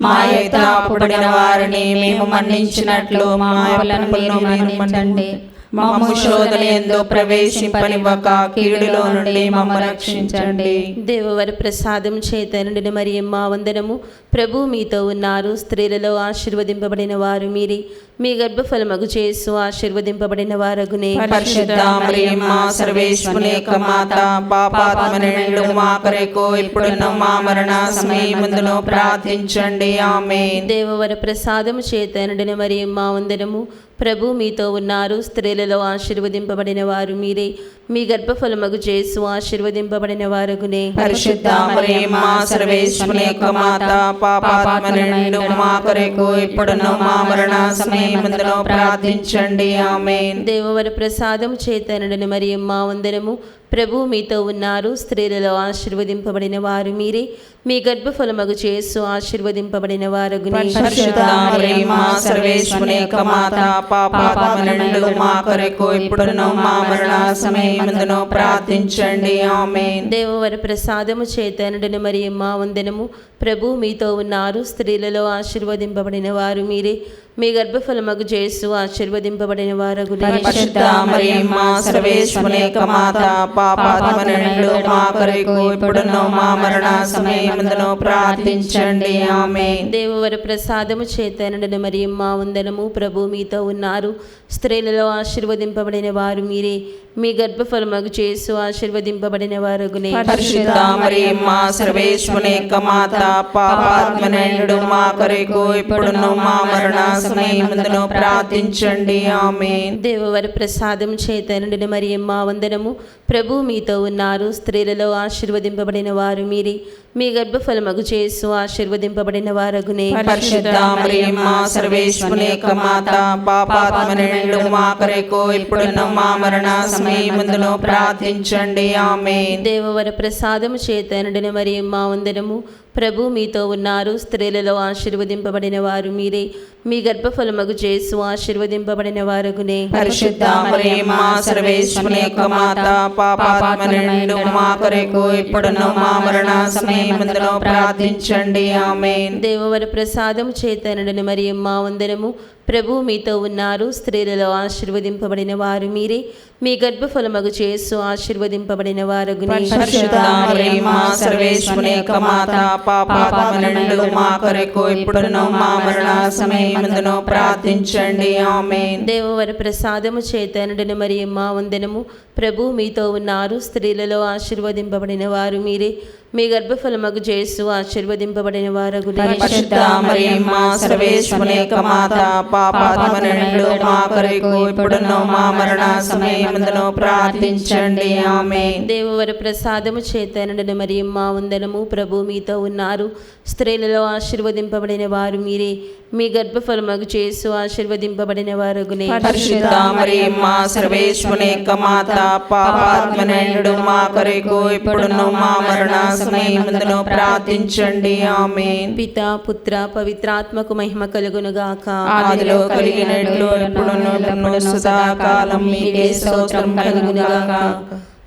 మా యొక్క అప్పుడైన వారిని మేము మన్నించినట్లు మా అప్పులను మన్నించండి. మమ్ము శోధనయందు ప్రవేశింపనివ్వక కీడులో నుండి మమ్ము రక్షించండి. దేవవర ప్రసాదం చేత నిండిన మరియమ్మ వందనము. ప్రభు మీతో ఉన్నారు. స్త్రీలలో ఆశీర్వదింపబడిన వారు మీరే. మీ గర్భఫలమగు జేసు ఆశీర్వదింపబడిన వారగునే. పరిశుద్ధ మరియమ్మ సర్వేశ్వరుని యొక్క మాత, పాపాత్ములైన మా కొరకు ఇప్పుడును మా మరణ సమయమందును ప్రార్థించండి. ఆమేన్. దేవవర ప్రసాదం చేత నిండిన మరియమ్మ వందనము. ప్రభు మీతో ఉన్నారు. స్త్రీలలో ఆశీర్వదింపబడిన వారు మీరే. మీ గర్భఫలమగు జేసు ఆశీర్వదింపబడిన వారగునే. పరిశుద్ధ మరియమ్మ సర్వేశ్వరుని యొక్క మాత, పాపాత్ములైన మా కొరకు ఇప్పుడును మా మరణ సమయమందును ప్రార్థించండి. ఆమేన్. దేవవర ప్రసాదం చేత నిండిన మరియమ్మ వందనము. ప్రభు మీతో ఉన్నారు. స్త్రీలలో ఆశీర్వదింపబడిన వారు మీరే. మీ గర్భఫలమగు జేసు ఆశీర్వదింపబడిన వారగునే. పరిశుద్ధ మరియమ్మ సర్వేశ్వరుని యొక్క మాత, పాపాత్ములైన మా కొరకు ఇప్పుడును మా మరణ సమయమందును ప్రార్థించండి. ఆమేన్. దేవవర ప్రసాదము చేత నిండిన మరియమ్మ వందనము. ప్రభు మీతో ఉన్నారు. స్త్రీలలో ఆశీర్వదింపబడిన వారు మీరే. మీ గర్భఫలమగు జేసు ఆశీర్వదింపబడిన వారగునే. పరిశుద్ధ మరియమ్మ సర్వేశ్వరుని యొక్క మాత, పాపాత్ములైన మా కొరకు ఇప్పుడును మా మరణ సమయమందును ప్రార్థించండి. ఆమేన్. దేవవర ప్రసాదము చేత నిండిన మరియమ్మ వందనము. ప్రభు మీతో ఉన్నారు. స్త్రీలలో ఆశీర్వదింపబడిన వారు మీరే. మీ గర్భఫలమగు జేసు ఆశీర్వదింపబడిన వారగునే. పరిశుద్ధ మరియమ్మ సర్వేశ్వరుని యొక్క మాత, పాపాత్ములైన మా కొరకు ఇప్పుడును మా మరణ సమయమందును ప్రార్థించండి. ఆమేన్. దేవవర ప్రసాదం చేత నిండిన మరియమ్మ వందనము. ప్రభు మీతో ఉన్నారు. స్త్రీలలో ఆశీర్వదింపబడిన వారు మీరే. మీ గర్భఫలమగు జేసు ఆశీర్వదింపబడిన వారగునే. పరిశుద్ధ మరియమ్మ సర్వేశ్వరుని యొక్క మాత, పాపాత్ములైన మా కొరకు ఇప్పుడును మా మరణ సమయమందును ప్రార్థించండి. ఆమేన్. దేవవర ప్రసాదము చేత నిండిన మరియమ్మ వందనము. ప్రభు మీతో ఉన్నారు. స్త్రీలలో ఆశీర్వదింపబడిన వారు మీరే. మీ గర్భఫలమగు యేసు ఆశీర్వదింపబడిన వారగునే. పరిశుద్ధ మరియమ్మ సర్వేశ్వరుని యొక్క మాత, పాపాత్మ నుండి మా కొరకు ఇప్పుడును మా మరణ సమయమందును ప్రార్థించండి. ఆమేన్. దేవవర ప్రసాదము చేత నిండిన మరియమ్మ వందనము. ప్రభు మీతో ఉన్నారు. స్త్రీలలో ఆశీర్వదింపబడిన వారు మీరే. మీ గర్భఫలమగు యేసు ఆశీర్వదింపబడిన వారగునే. పరిశుద్ధ మరియమ్మ సర్వేశ్వరుని యొక్క మాత, పాపాత్మ నుండి మా కొరకు ఇప్పుడును మా మరణ సమయమందును ప్రార్థించండి. ఆమేన్. దేవవర ప్రసాదము చేత నిండిన మరియమ్మ వందనము. ప్రభు మీతో ఉన్నారు. స్త్రీలలో ఆశీర్వదింపబడిన వారు మీరే. మీ గర్భఫలమగు యేసు ఆశీర్వదింపబడిన వారగునే. పరిశుద్ధ మరియమ్మ సర్వేశ్వరుని యొక్క మాత, పాపాత్మ నుండి మా కొరకు ఇప్పుడును మా మరణ సమయమందును ప్రార్థించండి. ఆమేన్. దేవవర ప్రసాదము చేత నిండిన మరియమ్మ వందనము. ప్రభు మీతో ఉన్నారు. స్త్రీలలో ఆశీర్వదింపబడిన వారు మీరే. మీ గర్భఫలమగు యేసు ఆశీర్వదింపబడిన వారగునే. పరిశుద్ధ మరియమ్మ సర్వేశ్వరుని యొక్క మాత, పాపాత్మ నుండి మా కొరకు ఇప్పుడును మా మరణ సమయమందును ప్రార్థించండి. ఆమేన్. పితా పుత్ర పవిత్రాత్మకు మహిమ కలుగునుగాక. ఆదిలో కలిగినట్లు ఇప్పుడును సదాకాలం మీకే స్తోత్రం కలుగునుగాక.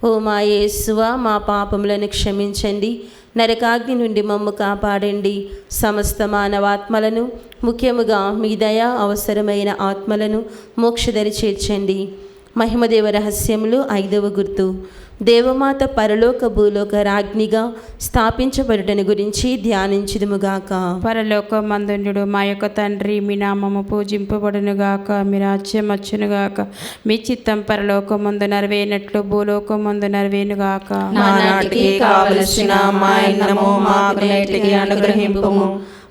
ఓ మా యేసువా, మా పాపములను క్షమించండి. నరకాగ్ని నుండి మమ్ము కాపాడండి. సమస్త మానవాత్మలను, ముఖ్యముగా మీ దయ అవసరమైన ఆత్మలను మోక్షదరి చేర్చండి. మహిమదేవ రహస్యములు 5వ గుర్తు. దేవమాత పరలోక భూలోక రాజ్ఞిగా స్థాపించబడుటను గురించి ధ్యానించుదుముగాక. పరలోకమందుండు మా యొక్క తండ్రి, మీ నామము పూజింపబడునుగాక. మీ రాజ్యం వచ్చునుగాక. మీ చిత్తం పరలోకమందు నెరవేరినట్లు భూలోకమందు నెరవేరునుగాక. నానాటికి కావలసిన మా అన్నము మాకు నేటికి అనుగ్రహింపుము.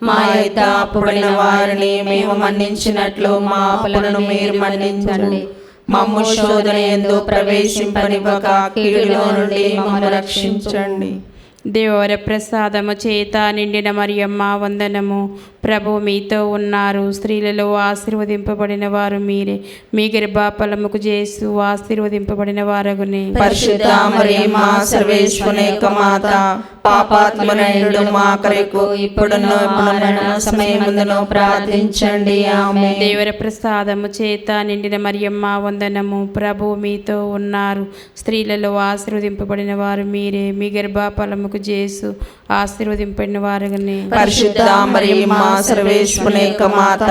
మా యొద్ద అప్పుడైన వారిని మేము మన్నించినట్లు మా అప్పులను మీరు మన్నించండి. మమ్ము శోధన యందు ప్రవేశింపనివ్వక కీడులో నుండి మమ్ము రక్షించండి. దేవర ప్రసాదము చేత నిండిన మరియమ్మ వందనము. ప్రభు మీతో ఉన్నారు. స్త్రీలలో ఆశీర్వదింపబడిన వారు మీరే. మీ గర్భఫలముకు యేసు ఆశీర్వదింపబడిన వారగునే. పరిశుద్ధ మరియమ్మ సర్వేశ్వరుని యొక్క మాత, పాపాత్మ నుండి మా కొరకు ఇప్పుడును మా మరణ సమయమందును ప్రార్థించండి. ఆమేన్. దేవర ప్రసాదము చేత నిండిన మరియమ్మ వందనము. ప్రభు మీతో ఉన్నారు. స్త్రీలలో ఆశీర్వదింపబడిన వారు మీరే. మీ గర్భఫలముకు యేసు ఆశీర్వదింపబడిన వారగునే. పరిశుద్ధ మరియమ్మ సర్వేశ్వరుని యొక్క మాత,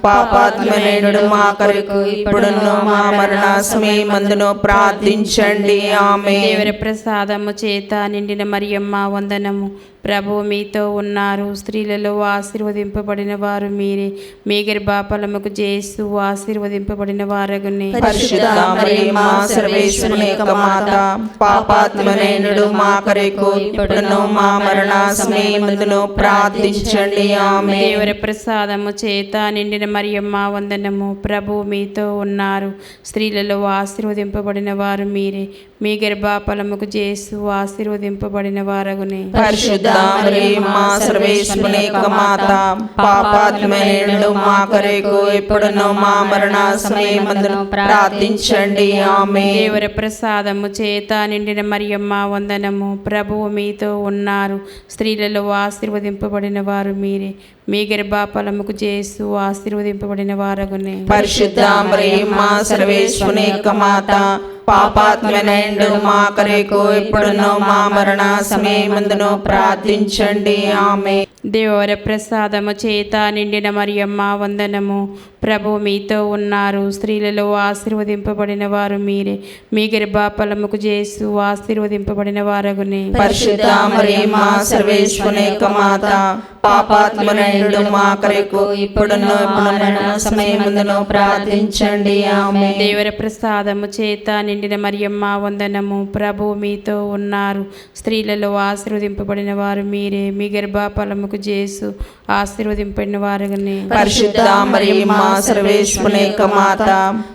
పాపాత్మ నుండి మా కొరకు ఇప్పుడును మా మరణ సమయమందును ప్రార్థించండి. ఆమేన్. దేవర ప్రసాదము చేత నిండిన మరియమ్మ వందనము. ప్రభు మీతో ఉన్నారు. స్త్రీలలో ఆశీర్వదింపబడిన వారు మీరే. మీ గర్భఫలముకు యేసు ఆశీర్వదింపబడిన వారగునే. పరిశుద్ధ మరియమ్మ సర్వేశ్వరుని యొక్క మాత, పాపాత్మ నుండి మా కొరకు ఇప్పుడును మా మరణ సమయమందును ప్రార్థించండి. ఆమేన్. దేవర ప్రసాదము చేత నిండిన మరియమ్మ వందనము. ప్రభు మీతో ఉన్నారు. స్త్రీలలో ఆశీర్వదింపబడిన వారు మీరే. మీ గర్భఫలముకు యేసు ఆశీర్వదింపబడిన వారగునే. పరిశుద్ధ మరియమ్మ సర్వేశ్వరుని యొక్క మాత, పాపాత్మ నుండి మా కొరకు ఇప్పుడును మా మరణ సమయమందును ప్రార్థించండి. ఆమేన్. దేవర ప్రసాదము చేత నిండిన మరియమ్మ వందనము. ప్రభువు మీతో ఉన్నారు. స్త్రీలలో ఆశీర్వదింపబడిన వారు మీరే. మీ గర్భఫలముకు యేసు ఆశీర్వదింపబడిన వారగునే. పరిశుద్ధ మరియమ్మ సర్వేశ్వరుని యొక్క మాత, పాపాత్మ నుండి మా కొరకు ఇప్పుడును మా మరణ సమయమందును ప్రార్థించండి. ఆమేన్. దేవర ప్రసాదము చేత నిండిన మరియమ్మ వందనము. ప్రభు మీతో ఉన్నారు. స్త్రీలలో ఆశీర్వదింపబడిన వారు మీరే. మీ గర్భఫలముకు యేసు ఆశీర్వదింపబడిన వారగునే. పరిశుద్ధ మరియమ్మ సర్వేశ్వరుని యొక్క మాత, పాపాత్మ నుండి మా కొరకు ఇప్పుడును మా మరణ సమయమందును ప్రార్థించండి. ఆమేన్. దేవర ప్రసాదము చేత నిండిన మరియమ్మ వందనము. ప్రభు మీతో ఉన్నారు. స్త్రీలలో ఆశీర్వదింపబడిన వారు మీరే. మీ గర్భఫలముకు యేసు ఆశీర్వదింపబడిన వారగునే. పరిశుద్ధ మరియమ్మ సర్వేశ్వరుని యొక్క మాత,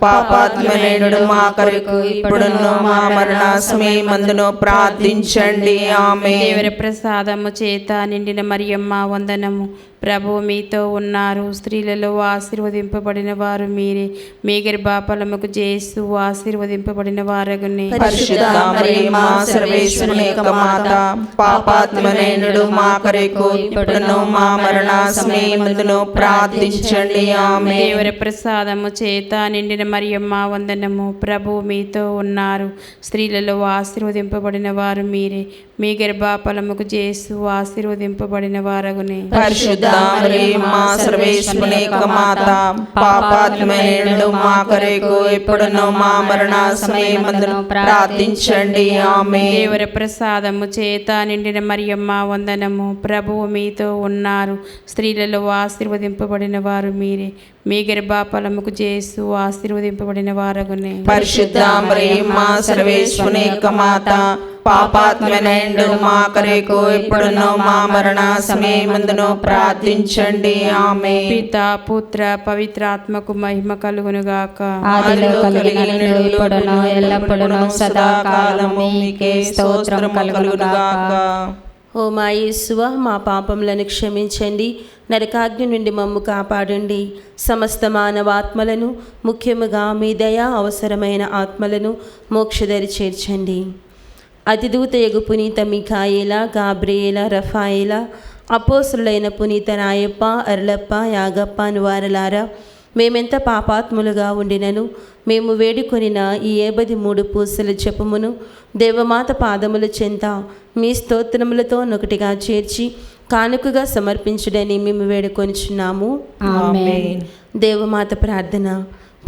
పాపాత్మ నుండి మా కొరకు ఇప్పుడును మా మరణ సమయమందును ప్రార్థించండి. ఆమేన్. దేవర ప్రసాదము చేత నిండిన మరియమ్మ వందనము. ప్రభువు మీతో ఉన్నారు. స్త్రీలలో ఆశీర్వదింపబడిన వారు మీరే. మీ గర్భఫలముకు యేసు ఆశీర్వదింపబడిన వారగునే. పరిశుద్ధ మరియమ్మ సర్వేశ్వరుని యొక్క మాత, పాపాత్ములైనడు మా కొరకు ఇప్పుడును మా మరణ సమయమందును ప్రార్థించండి. ఆమేన్. దేవర ప్రసాదము చేత నిండిన మరియమ్మ వందనము. ప్రభువు మీతో ఉన్నారు. స్త్రీలలో ఆశీర్వదింపబడిన వారు మీరే. మీ గర్భఫలముకు యేసు ఆశీర్వదింపబడిన వారగునే. పరిశుద్ధ మరియమ్మ సర్వేశ్వరుని యొక్క మాత, పాపాత్ములైనడు మా కొరకు ఇప్పుడును మా మరణ సమయమందును ప్రార్థించండి. ఆమేన్. దేవర ప్రసాదము చేత నిండిన మరియమ్మ వందనము. ప్రభువు మీతో ఉన్నారు. స్త్రీలలో ఆశీర్వదింపబడిన వారు మీరే. మీ గర్భఫలముకు యేసు ఆశీర్వదింపబడిన వారగునే. పరిశుద్ధ మరియమ్మ సర్వేశ్వరుని యొక్క మాత, పాపాత్ములైనడు మా కొరకు ఇప్పుడును మా మరణ సమయమందును ప్రార్థించండి. ఆమేన్. పితా పుత్ర పవిత్రాత్మకు మహిమ కలుగునుగాక. ఆదిలో కలిగినట్లు ఇప్పుడును ఎల్లప్పుడును సదాకాలము మీకే స్తోత్రం కలుగునుగాక. ఓ మా యేసువా, మా పాపములను క్షమించండి, నరకాగ్ని నుండి మమ్ము కాపాడండి. సమస్త మానవాత్మలను, ముఖ్యముగా మీ దయా అవసరమైన ఆత్మలను మోక్షదరి చేర్చండి. అతిదూత యగు పునీత మిఖాయేల, గాబ్రియేల, రఫాయేల, అపోస్తులైన పునీత రాయప్ప, అర్లప్ప, యాగప్ప అనువారలారా, మేమెంత పాపాత్ములుగా ఉండినను మేము వేడుకొనిన ఈ 53 పూసల జపమును దేవమాత పాదముల చెంత మీ స్తోత్రములతో నొకటిగా చేర్చి కానుకగా సమర్పించుడని మేము వేడుకొనిచున్నాము. ఆమేన్. దేవమాత ప్రార్థన.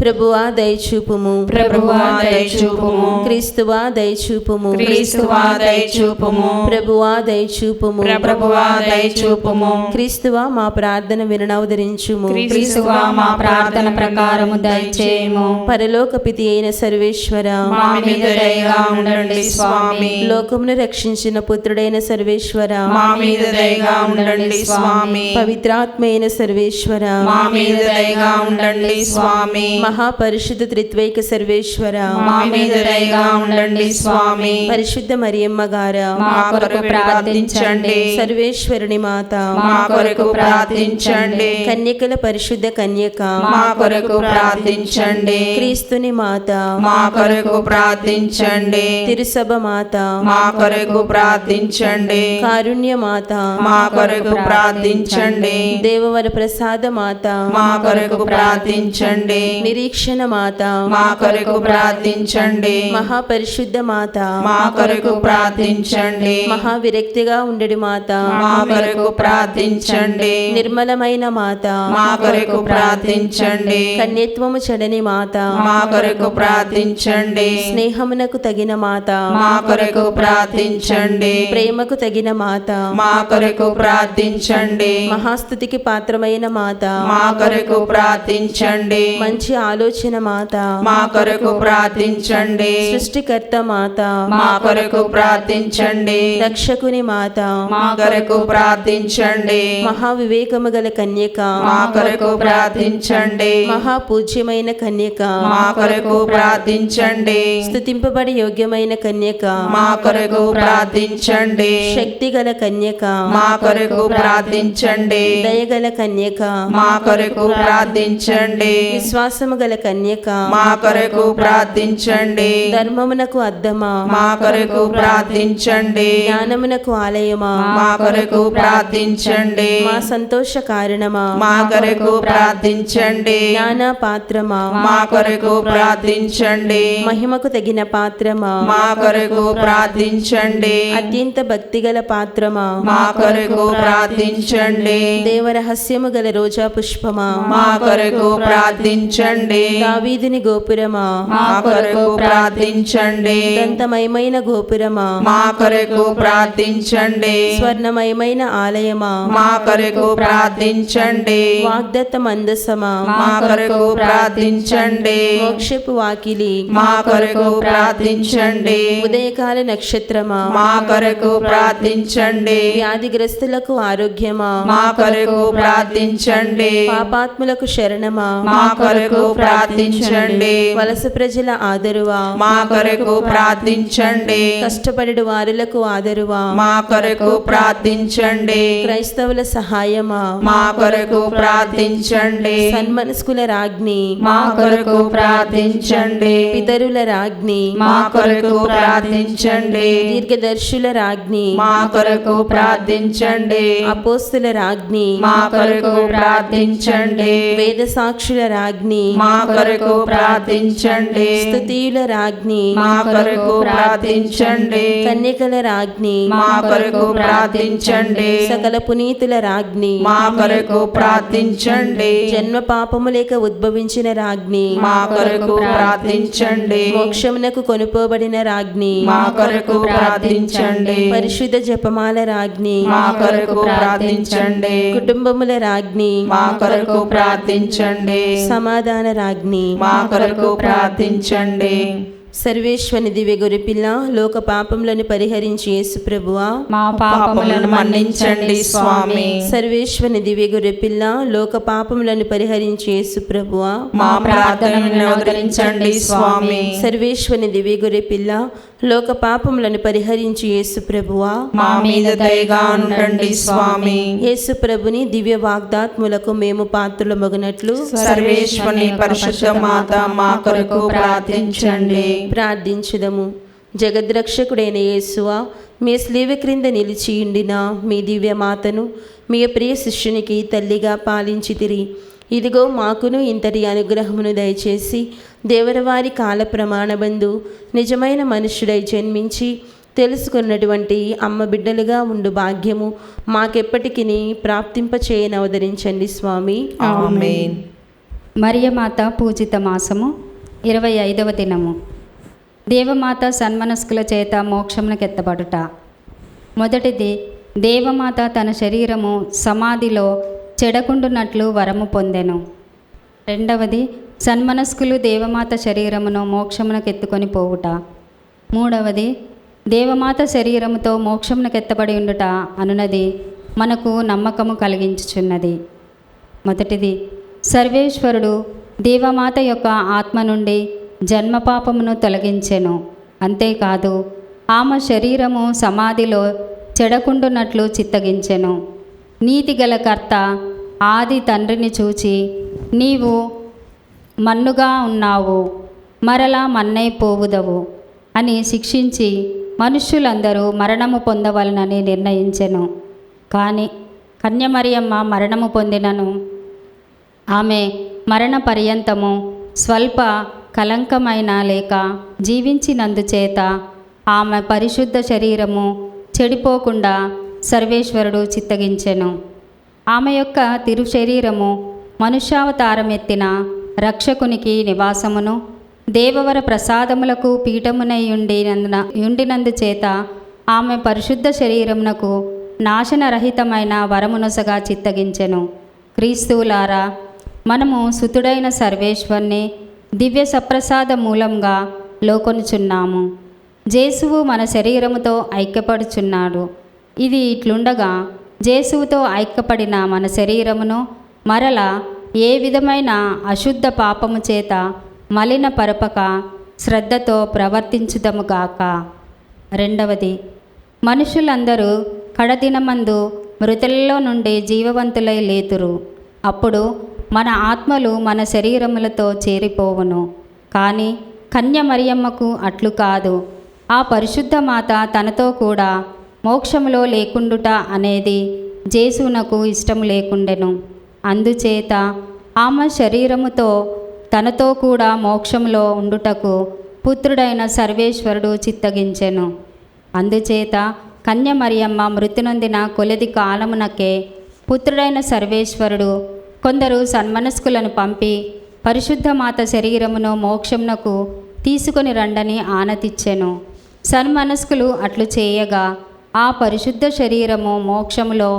ప్రభువా దయచూపుము, ప్రభువా దయచూపుము, క్రీస్తువా దయచూపుము, క్రీస్తువా దయచూపుము, ప్రభువా దయచూపుము, ప్రభువా దయచూపుము, క్రీస్తువా మా ప్రార్థన వినవదరించుము, క్రీస్తువా మా ప్రార్థన ప్రకారము దయచేయము. పరలోక పితి అయిన సర్వేశ్వర, మా మీద దయగా ఉండండి స్వామి. లోకమును రక్షించిన పుత్రుడైన సర్వేశ్వర, మా మీద దయగా ఉండండి స్వామి. పవిత్రాత్మైన సర్వేశ్వర, మా మీద దయగా ఉండండి స్వామి. మహాపరిశుద్ధ త్రిత్వైక సర్వేశ్వర, మా మీద దయగా ఉండండి స్వామి. పరిశుద్ధ మరియమ్మ గారా, మా కొరకు ప్రార్థించండి. సర్వేశ్వరుని మాత, మా కొరకు ప్రార్థించండి. కన్యకల పరిశుద్ధ కన్యక, మా కొరకు ప్రార్థించండి. క్రీస్తుని మాత, మా కొరకు ప్రార్థించండి. తిరుసభ మాత, మా కొరకు ప్రార్థించండి. కారుణ్య మాత, మా కొరకు ప్రార్థించండి. దేవవర ప్రసాద మాత, మా కొరకు ప్రార్థించండి. నిరీక్షణ మాత, మా కొరకు ప్రార్థించండి. మహాపరిశుద్ధ మాత, మా కొరకు ప్రార్థించండి. మహావిరక్తిగా ఉండడి మాత, మా కొరకు ప్రార్థించండి. నిర్మలమైన మాత, మా కొరకు ప్రార్థించండి. కన్యత్వము చెడని మాత, మా కొరకు ప్రార్థించండి. స్నేహమునకు తగిన మాత, మా కొరకు ప్రార్థించండి. ప్రేమకు తగిన మాత, మా కొరకు ప్రార్థించండి. మహాస్తుతికి పాత్రమైన మాత, మా కొరకు ప్రార్థించండి. మంచి ఆలోచన మాత, మా కొరకు ప్రార్థించండి. సృష్టికర్త మాత, మా కొరకు ప్రార్థించండి. రక్షకుని మాత, మా కొరకు ప్రార్థించండి. మహావివేకము గల కన్యక, మా కొరకు ప్రార్థించండి. మహాపూజ్యమైన కన్యక, మా కొరకు ప్రార్థించండి. స్తుతింపబడి యోగ్యమైన కన్యక, మా కొరకు ప్రార్థించండి. శక్తి గల కన్యక, మా కొరకు ప్రార్థించండి. దయగల కన్యక, మా కొరకు ప్రార్థించండి. విశ్వాసము గల కన్యక, మా కొరకు ప్రార్థించండి. ధర్మమునకు అద్దమా, మా కొరకు ప్రార్థించండి. జ్ఞానమునకు ఆలయమా, మా కొరకు ప్రార్థించండి. మా సంతోష కారణమా, మా కొరకు ప్రార్థించండి. జ్ఞాన పాత్రమా, మా కొరకు ప్రార్థించండి. మహిమకు తగిన పాత్రమా, మా కొరకు ప్రార్థించండి. అత్యంత భక్తిగల పాత్రమా, మా కొరకు ప్రార్థించండి. దేవరహస్యము గల రోజా పుష్పమా, మా కొరకు ప్రార్థించండి. దావీదుని గోపురమా, మా కొరకు ప్రార్థించండి. దంతమయమైన గోపురమా, మా కొరకు ప్రార్థించండి. స్వర్ణమయమైన ఆలయమా, మా కొరకు ప్రార్థించండి. వాగ్దత్త మందసమా, మా కొరకు ప్రార్థించండి. మోక్షపు వాకిలి, మా కొరకు ప్రార్థించండి. ఉదయకాల నక్షత్రమా, మా కొరకు ప్రార్థించండి. వ్యాధిగ్రస్తులకు ఆరోగ్యమా, మా కొరకు ప్రార్థించండి. పాపాత్ములకు శరణమా, మా కొరకు ప్రార్థించండి. వలస ప్రజల ఆదరువా మా కొరకు ప్రార్థించండి. కష్టపడు వారులకు ఆదరువా మా కొరకు ప్రార్థించండి. క్రైస్తవుల సహాయమా మా కొరకు ప్రార్థించండి. సన్మనస్కుల రాజ్ఞి మా కొరకు ప్రార్థించండి. పితరుల రాజ్ఞి మా కొరకు ప్రార్థించండి. దీర్ఘదర్శుల రాజ్ఞి మా కొరకు ప్రార్థించండి. అపోస్తుల రాజ్ఞి మా కొరకు ప్రార్థించండి. వేద సాక్షుల రాజ్ఞి మా కొరకు ప్రార్థించండి. స్తుతియుల రాజ్ఞి మా కొరకు ప్రార్థించండి. కన్యకల రాజ్ఞి మా కొరకు ప్రార్థించండి. సకల పునీతుల రాజ్ఞి మా కొరకు ప్రార్థించండి. జన్మ పాపము లేక ఉద్భవించిన రాజ్ఞి మా కొరకు ప్రార్థించండి. మోక్షమునకు కొనుపోబడిన రాజ్ఞి మా కొరకు ప్రార్థించండి. పరిశుద్ధ జపమాల రాజ్ఞి మా కొరకు ప్రార్థించండి. కుటుంబముల రాజ్ఞి మా కొరకు ప్రార్థించండి. సమాధాన రాజ్ఞి మా కొరకు ప్రార్థించండి. సర్వేశ్వని దివ్య గొరిపిల్ల లోక పాపములను పరిహరించి యేసు ప్రభువా మా పాపములను మన్నించండి స్వామి. సర్వేశ్వని దివ్య గొరిపిల్ల లోక పాపములను పరిహరించి యేసు ప్రభువా మా ప్రార్థనను ఆదరించండి స్వామి. సర్వేశ్వని దివ్య గొరిపిల్ల లోక పాపములను పరిహరించి యేసు ప్రభువా మా మీద దయగా ఉండండి స్వామి. యేసు ప్రభుని దివ్య వాగ్దాత్ములకు మేము పాత్రులమగునట్లు సర్వేశ్వని పరిశుద్ధ మాత మా కొరకు ప్రార్థించండి. ప్రార్థించుదము. జగద్రక్షకుడైన యేసువా, మీ స్లీవ క్రింద నిలిచియుండిన మీ దివ్య మాతను మీ ప్రియ శిష్యునికి తల్లిగా పాలించితిరి. ఇదిగో మాకును ఇంతటి అనుగ్రహమును దయచేసి దేవరవారి కాల ప్రమాణబంధు నిజమైన మనుష్యుడై జన్మించి తెలుసుకున్నటువంటి అమ్మ బిడ్డలుగా ఉండు భాగ్యము మాకెప్పటికీ ప్రాప్తింపచేయనవదరించండి స్వామి. ఆమేన్. మరియమాత పూజిత మాసము 25వ దినము. దేవమాత సన్మనస్కుల చేత మోక్షమునకెత్తబడుట. మొదటిది, దేవమాత తన శరీరము సమాధిలో చెడకుండునట్లు వరము పొందెను. రెండవది, సన్మనస్కులు దేవమాత శరీరమును మోక్షమునకెత్తుకొని పోవుట. మూడవది, దేవమాత శరీరముతో మోక్షమునకెత్తబడి ఉండుట అనునది మనకు నమ్మకము కలిగించుచున్నది. మొదటిది, సర్వేశ్వరుడు దేవమాత యొక్క ఆత్మ నుండి జన్మపాపమును తొలగించెను. అంతేకాదు, ఆమె శరీరము సమాధిలో చెడకుండునట్లు చిత్తగించెను. నీతిగల కర్త ఆది తండ్రిని చూచి, నీవు మన్నుగా ఉన్నావు, మరలా మన్నైపోవుదవు అని శిక్షించి మనుష్యులందరూ మరణము పొందవలనని నిర్ణయించెను. కానీ కన్యమరియమ్మ మరణము పొందినను ఆమె మరణ పర్యంతము స్వల్ప కలంకమైన లేక జీవించినందుచేత ఆమె పరిశుద్ధ శరీరము చెడిపోకుండా సర్వేశ్వరుడు చిత్తగించెను. ఆమె యొక్క తిరు శరీరము మనుష్యావతారమెత్తిన రక్షకునికి నివాసమును దేవవర ప్రసాదములకు పీఠమునై ఉండినందుచేత ఆమె పరిశుద్ధ శరీరమునకు నాశనరహితమైన వరమునొసగా చిత్తగించెను. క్రీస్తువులారా, మనము సుతుడైన సర్వేశ్వరుని దివ్య సప్రసాద మూలంగా లోకొనుచున్నాము. జేసువు మన శరీరముతో ఐక్యపడుచున్నాడు. ఇది ఇట్లుండగా జేసువుతో ఐక్యపడిన మన శరీరమును మరల ఏ విధమైన అశుద్ధ పాపము చేత మలిన పరపక శ్రద్ధతో ప్రవర్తించుదముగాక. రెండవది, మనుషులందరూ కడదినమందు మృతులలో నుండి జీవవంతులై లేతురు. అప్పుడు మన ఆత్మలు మన శరీరములతో చేరిపోవును. కానీ కన్య మరియమ్మకు అట్లు కాదు. ఆ పరిశుద్ధ మాత తనతో కూడా మోక్షములో లేకుండుట అనేది జేసునకు ఇష్టము లేకుండెను. అందుచేత ఆమె శరీరముతో తనతో కూడా మోక్షములో ఉండుటకు పుత్రుడైన సర్వేశ్వరుడు చిత్తగించెను. అందుచేత కన్య మరియమ్మ మృతి నొందిన కొలది కాలమునకే పుత్రుడైన సర్వేశ్వరుడు కొందరు సన్మనస్కులను పంపి పరిశుద్ధ మాత శరీరమును మోక్షమునకు తీసుకొని రండని ఆనతిచ్చెను. సన్మనస్కులు అట్లు చేయగా ఆ పరిశుద్ధ శరీరము మోక్షములో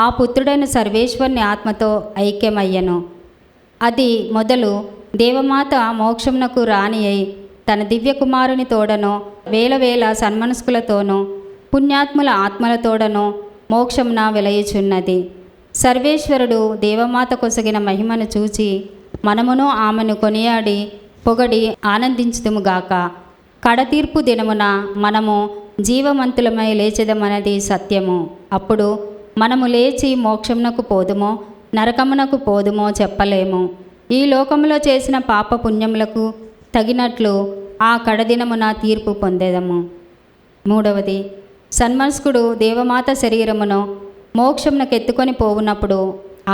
ఆ పుత్రుడైన సర్వేశ్వరుని ఆత్మతో ఐక్యమయ్యను. అది మొదలు దేవమాత మోక్షమునకు రాణి అయి తన దివ్యకుమారుని తోడను వేల సన్మనస్కులతోనూ పుణ్యాత్ముల ఆత్మలతోడను మోక్షమున వెలయుచున్నది. సర్వేశ్వరుడు దేవమాత కొసగిన మహిమను చూచి మనమును ఆమెను కొనియాడి పొగడి ఆనందించుదుముగాక. కడతీర్పు దినమున మనము జీవవంతులమై లేచెదమన్నది సత్యము. అప్పుడు మనము లేచి మోక్షమునకు పోదుమో నరకమునకు పోదుమో చెప్పలేము. ఈ లోకములో చేసిన పాప పుణ్యములకు తగినట్లు ఆ కడదినమున తీర్పు పొందేదము. మూడవది, సన్మనస్కుడు దేవమాత శరీరమును మోక్షమునకెత్తుకొని పోవునప్పుడు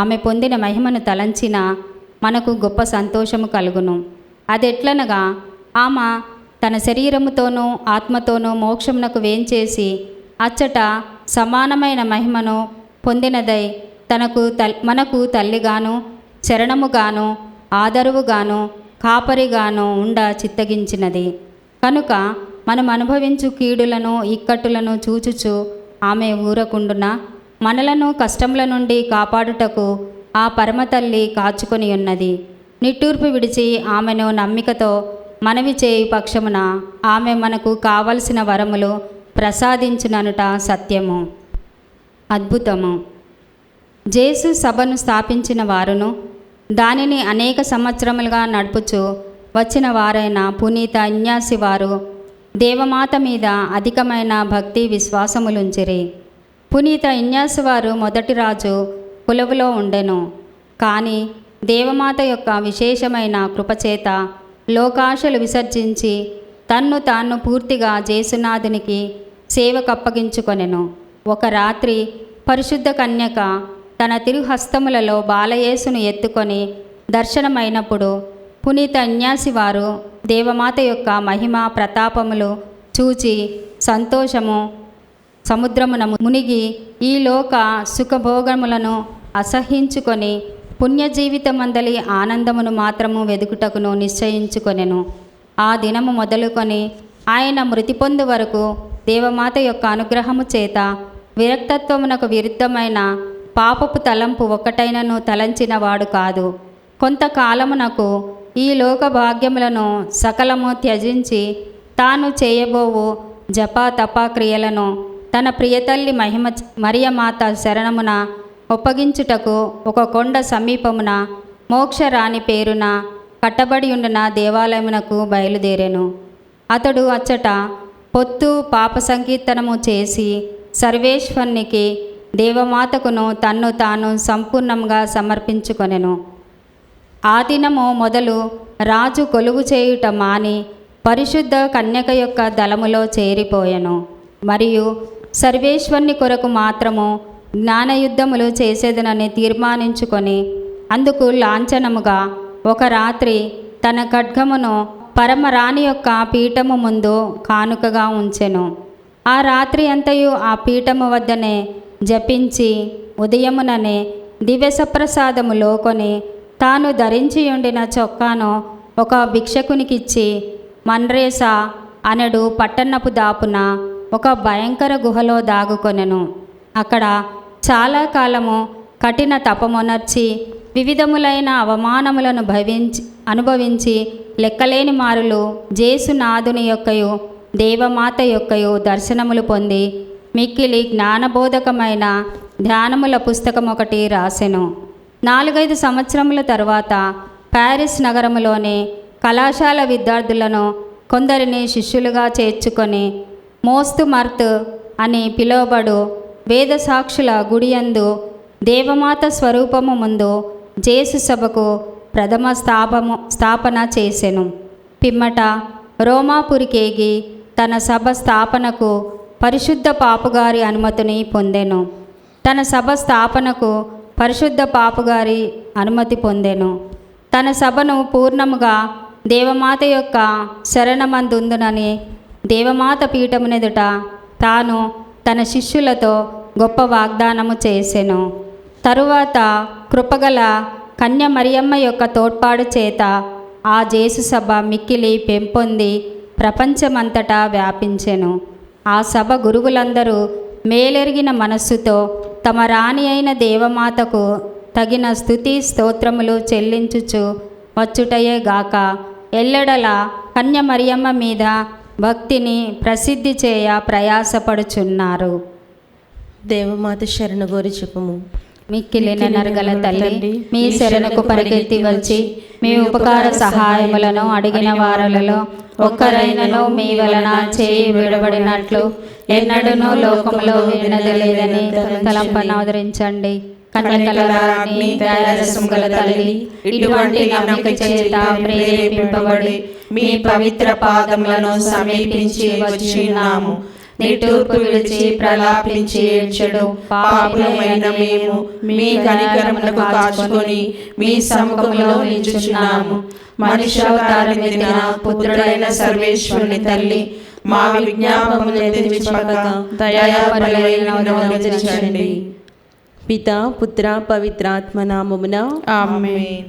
ఆమె పొందిన మహిమను తలంచిన మనకు గొప్ప సంతోషము కలుగును. అదెట్లనగా, ఆమె తన శరీరముతోనూ ఆత్మతోనూ మోక్షమునకు వేంచేసి అచ్చట సమానమైన మహిమను పొందినదై మనకు తల్లిగాను శరణముగాను ఆదరువుగాను కాపరిగాను ఉండ చిత్తగించినది. కనుక మనం అనుభవించు కీడులను ఇక్కట్టులను చూచుచు ఆమె ఊరకుండున మనలను కష్టముల నుండి కాపాడుటకు ఆ పరమతల్లి కాచుకొని ఉన్నది. నిట్టూర్పు విడిచి ఆమెను నమ్మికతో మనవి చేయు పక్షమున ఆమె మనకు కావలసిన వరములు ప్రసాదించుననుట సత్యము. అద్భుతము. జేసు సభను స్థాపించిన వారును దానిని అనేక సంవత్సరములుగా నడుపుచు వచ్చిన వారైన పునీత ఇన్యాసి వారు దేవమాత మీద అధికమైన భక్తి విశ్వాసములుంచిరి. పునీత ఇన్యాసి వారు మొదటి రాజు కులవులో ఉండెను. కానీ దేవమాత యొక్క విశేషమైన కృపచేత లోకాశలు విసర్జించి తన్ను తాను పూర్తిగా జేసునాథునికి సేవకప్పగించుకొనెను. ఒక రాత్రి పరిశుద్ధ కన్యక తన తిరుహస్తములలో బాలయేసును ఎత్తుకొని దర్శనమైనప్పుడు పునీత ఇన్యాసి వారు దేవమాత యొక్క మహిమ ప్రతాపములు చూచి సంతోషము సముద్రమున మునిగి ఈ లోక సుఖభోగములను అసహించుకొని పుణ్యజీవితమందలి ఆనందమును మాత్రము వెదుకుటకును నిశ్చయించుకొనెను. ఆ దినము మొదలుకొని ఆయన మృతి పొందు వరకు దేవమాత యొక్క అనుగ్రహము చేత విరక్తత్వమునకు విరుద్ధమైన పాపపు తలంపు ఒక్కటైనను తలంచిన వాడు కాదు. కొంతకాలమునకు ఈ లోక భాగ్యములను సకలము త్యజించి తాను చేయబోవు జపా తపా క్రియలను తన ప్రియతల్లి మరియమాత శరణమున ఒప్పగించుటకు ఒక కొండ సమీపమున మోక్షరాణి పేరున కట్టబడి ఉండిన దేవాలయమునకు బయలుదేరెను. అతడు అచ్చట పొత్తు పాప సంకీర్తనము చేసి సర్వేశ్వరునికి దేవమాతకును తన్ను తాను సంపూర్ణంగా సమర్పించుకొనెను. ఆ దినము మొదలు రాజు కొలువు చేయుట మాని పరిశుద్ధ కన్యక యొక్క దళములో చేరిపోయెను. మరియు సర్వేశ్వరుని కొరకు మాత్రము జ్ఞానయుద్ధములు చేసేదనని తీర్మానించుకొని అందుకు లాంఛనముగా ఒక రాత్రి తన ఖడ్గమును పరమరాణి యొక్క పీఠము ముందు కానుకగా ఉంచెను. ఆ రాత్రి అంతయు ఆ పీఠము వద్దనే జపించి ఉదయముననే దివ్యసప్రసాదములో కొని తాను ధరించి ఉండిన చొక్కాను ఒక భిక్షకునికిచ్చి మన్రేసా అనడు పట్టణపు దాపున ఒక భయంకర గుహలో దాగుకొనెను. అక్కడ చాలా కాలము కఠిన తపమునర్చి వివిధములైన అవమానములను అనుభవించి లెక్కలేని మారులు జేసునాథుని యొక్కయు దేవమాత యొక్కయు దర్శనములు పొంది మిక్కిలి జ్ఞానబోధకమైన ధ్యానముల పుస్తకం ఒకటి రాసెను. 4-5 సంవత్సరముల తరువాత ప్యారిస్ నగరములోని కళాశాల విద్యార్థులను కొందరిని శిష్యులుగా చేర్చుకొని మోస్తు మర్త్ అని పిలువబడు వేదసాక్షుల గుడియందు దేవమాత స్వరూపము ముందు జేసు సభకు ప్రథమ స్థాపన చేసెను. పిమ్మట రోమాపురికేగి తన సభ స్థాపనకు పరిశుద్ధ పాపుగారి అనుమతిని పొందెను. తన సభ స్థాపనకు పరిశుద్ధ పాపుగారి అనుమతి పొందెను. తన సభను పూర్ణముగా దేవమాత యొక్క శరణమందుందునని దేవమాత పీఠమునెదుట తాను తన శిష్యులతో గొప్ప వాగ్దానము చేసెను. తరువాత కృపగల కన్య మరియమ్మ యొక్క తోడ్పాటు చేత ఆ జేసు సభ మిక్కిలి పెంపొంది ప్రపంచమంతటా వ్యాపించెను. ఆ సభ గురువులందరూ మేలెరిగిన మనస్సుతో తమ రాణి అయిన దేవమాతకు తగిన స్తుతి స్తోత్రములు చెల్లించుచు వచ్చుటయే గాక ఎల్లెడల కన్య మరియమ్మ మీద భక్తిని ప్రసిద్ధి చేయ ప్రయాసపడుచున్నారు. దేవమాత శరణు గోరి చెప్పుము. మిక్కిలిన నరగల తల్లి మీ శరణకు పరిగెత్తి వచ్చి మీ ఉపకార సహాయములను అడిగిన వారలలో ఒక్కరైనను మీ వలన చేయి విడబడినట్లు ఎన్నడూనూ లోకంలో విన్నది లేదని తలంపనవదరించండి. కన్యకలరాణి దయారసం గల తల్లి, ఇటువంటి నమ్మిక చేత ప్రేరేపింపబడి మీ పవిత్ర పాదములను సమీపించి వచ్చినాము. నిట్టూర్పు విడిచి ప్రలాపించి ఏడ్చెడు పాపులమైన మేము మీ కనికరమునకు కాచుకొని మీ సముఖములో నిలుచున్నాము. మనుష్యావతారం ఎత్తిన పుత్రుడైన సర్వేశ్వరుని తల్లి, మా విజ్ఞాపములు ఎదిరించక దయాపరులైన. పితా పుత్ర పవిత్రాత్మ నామమున ఆమేన్.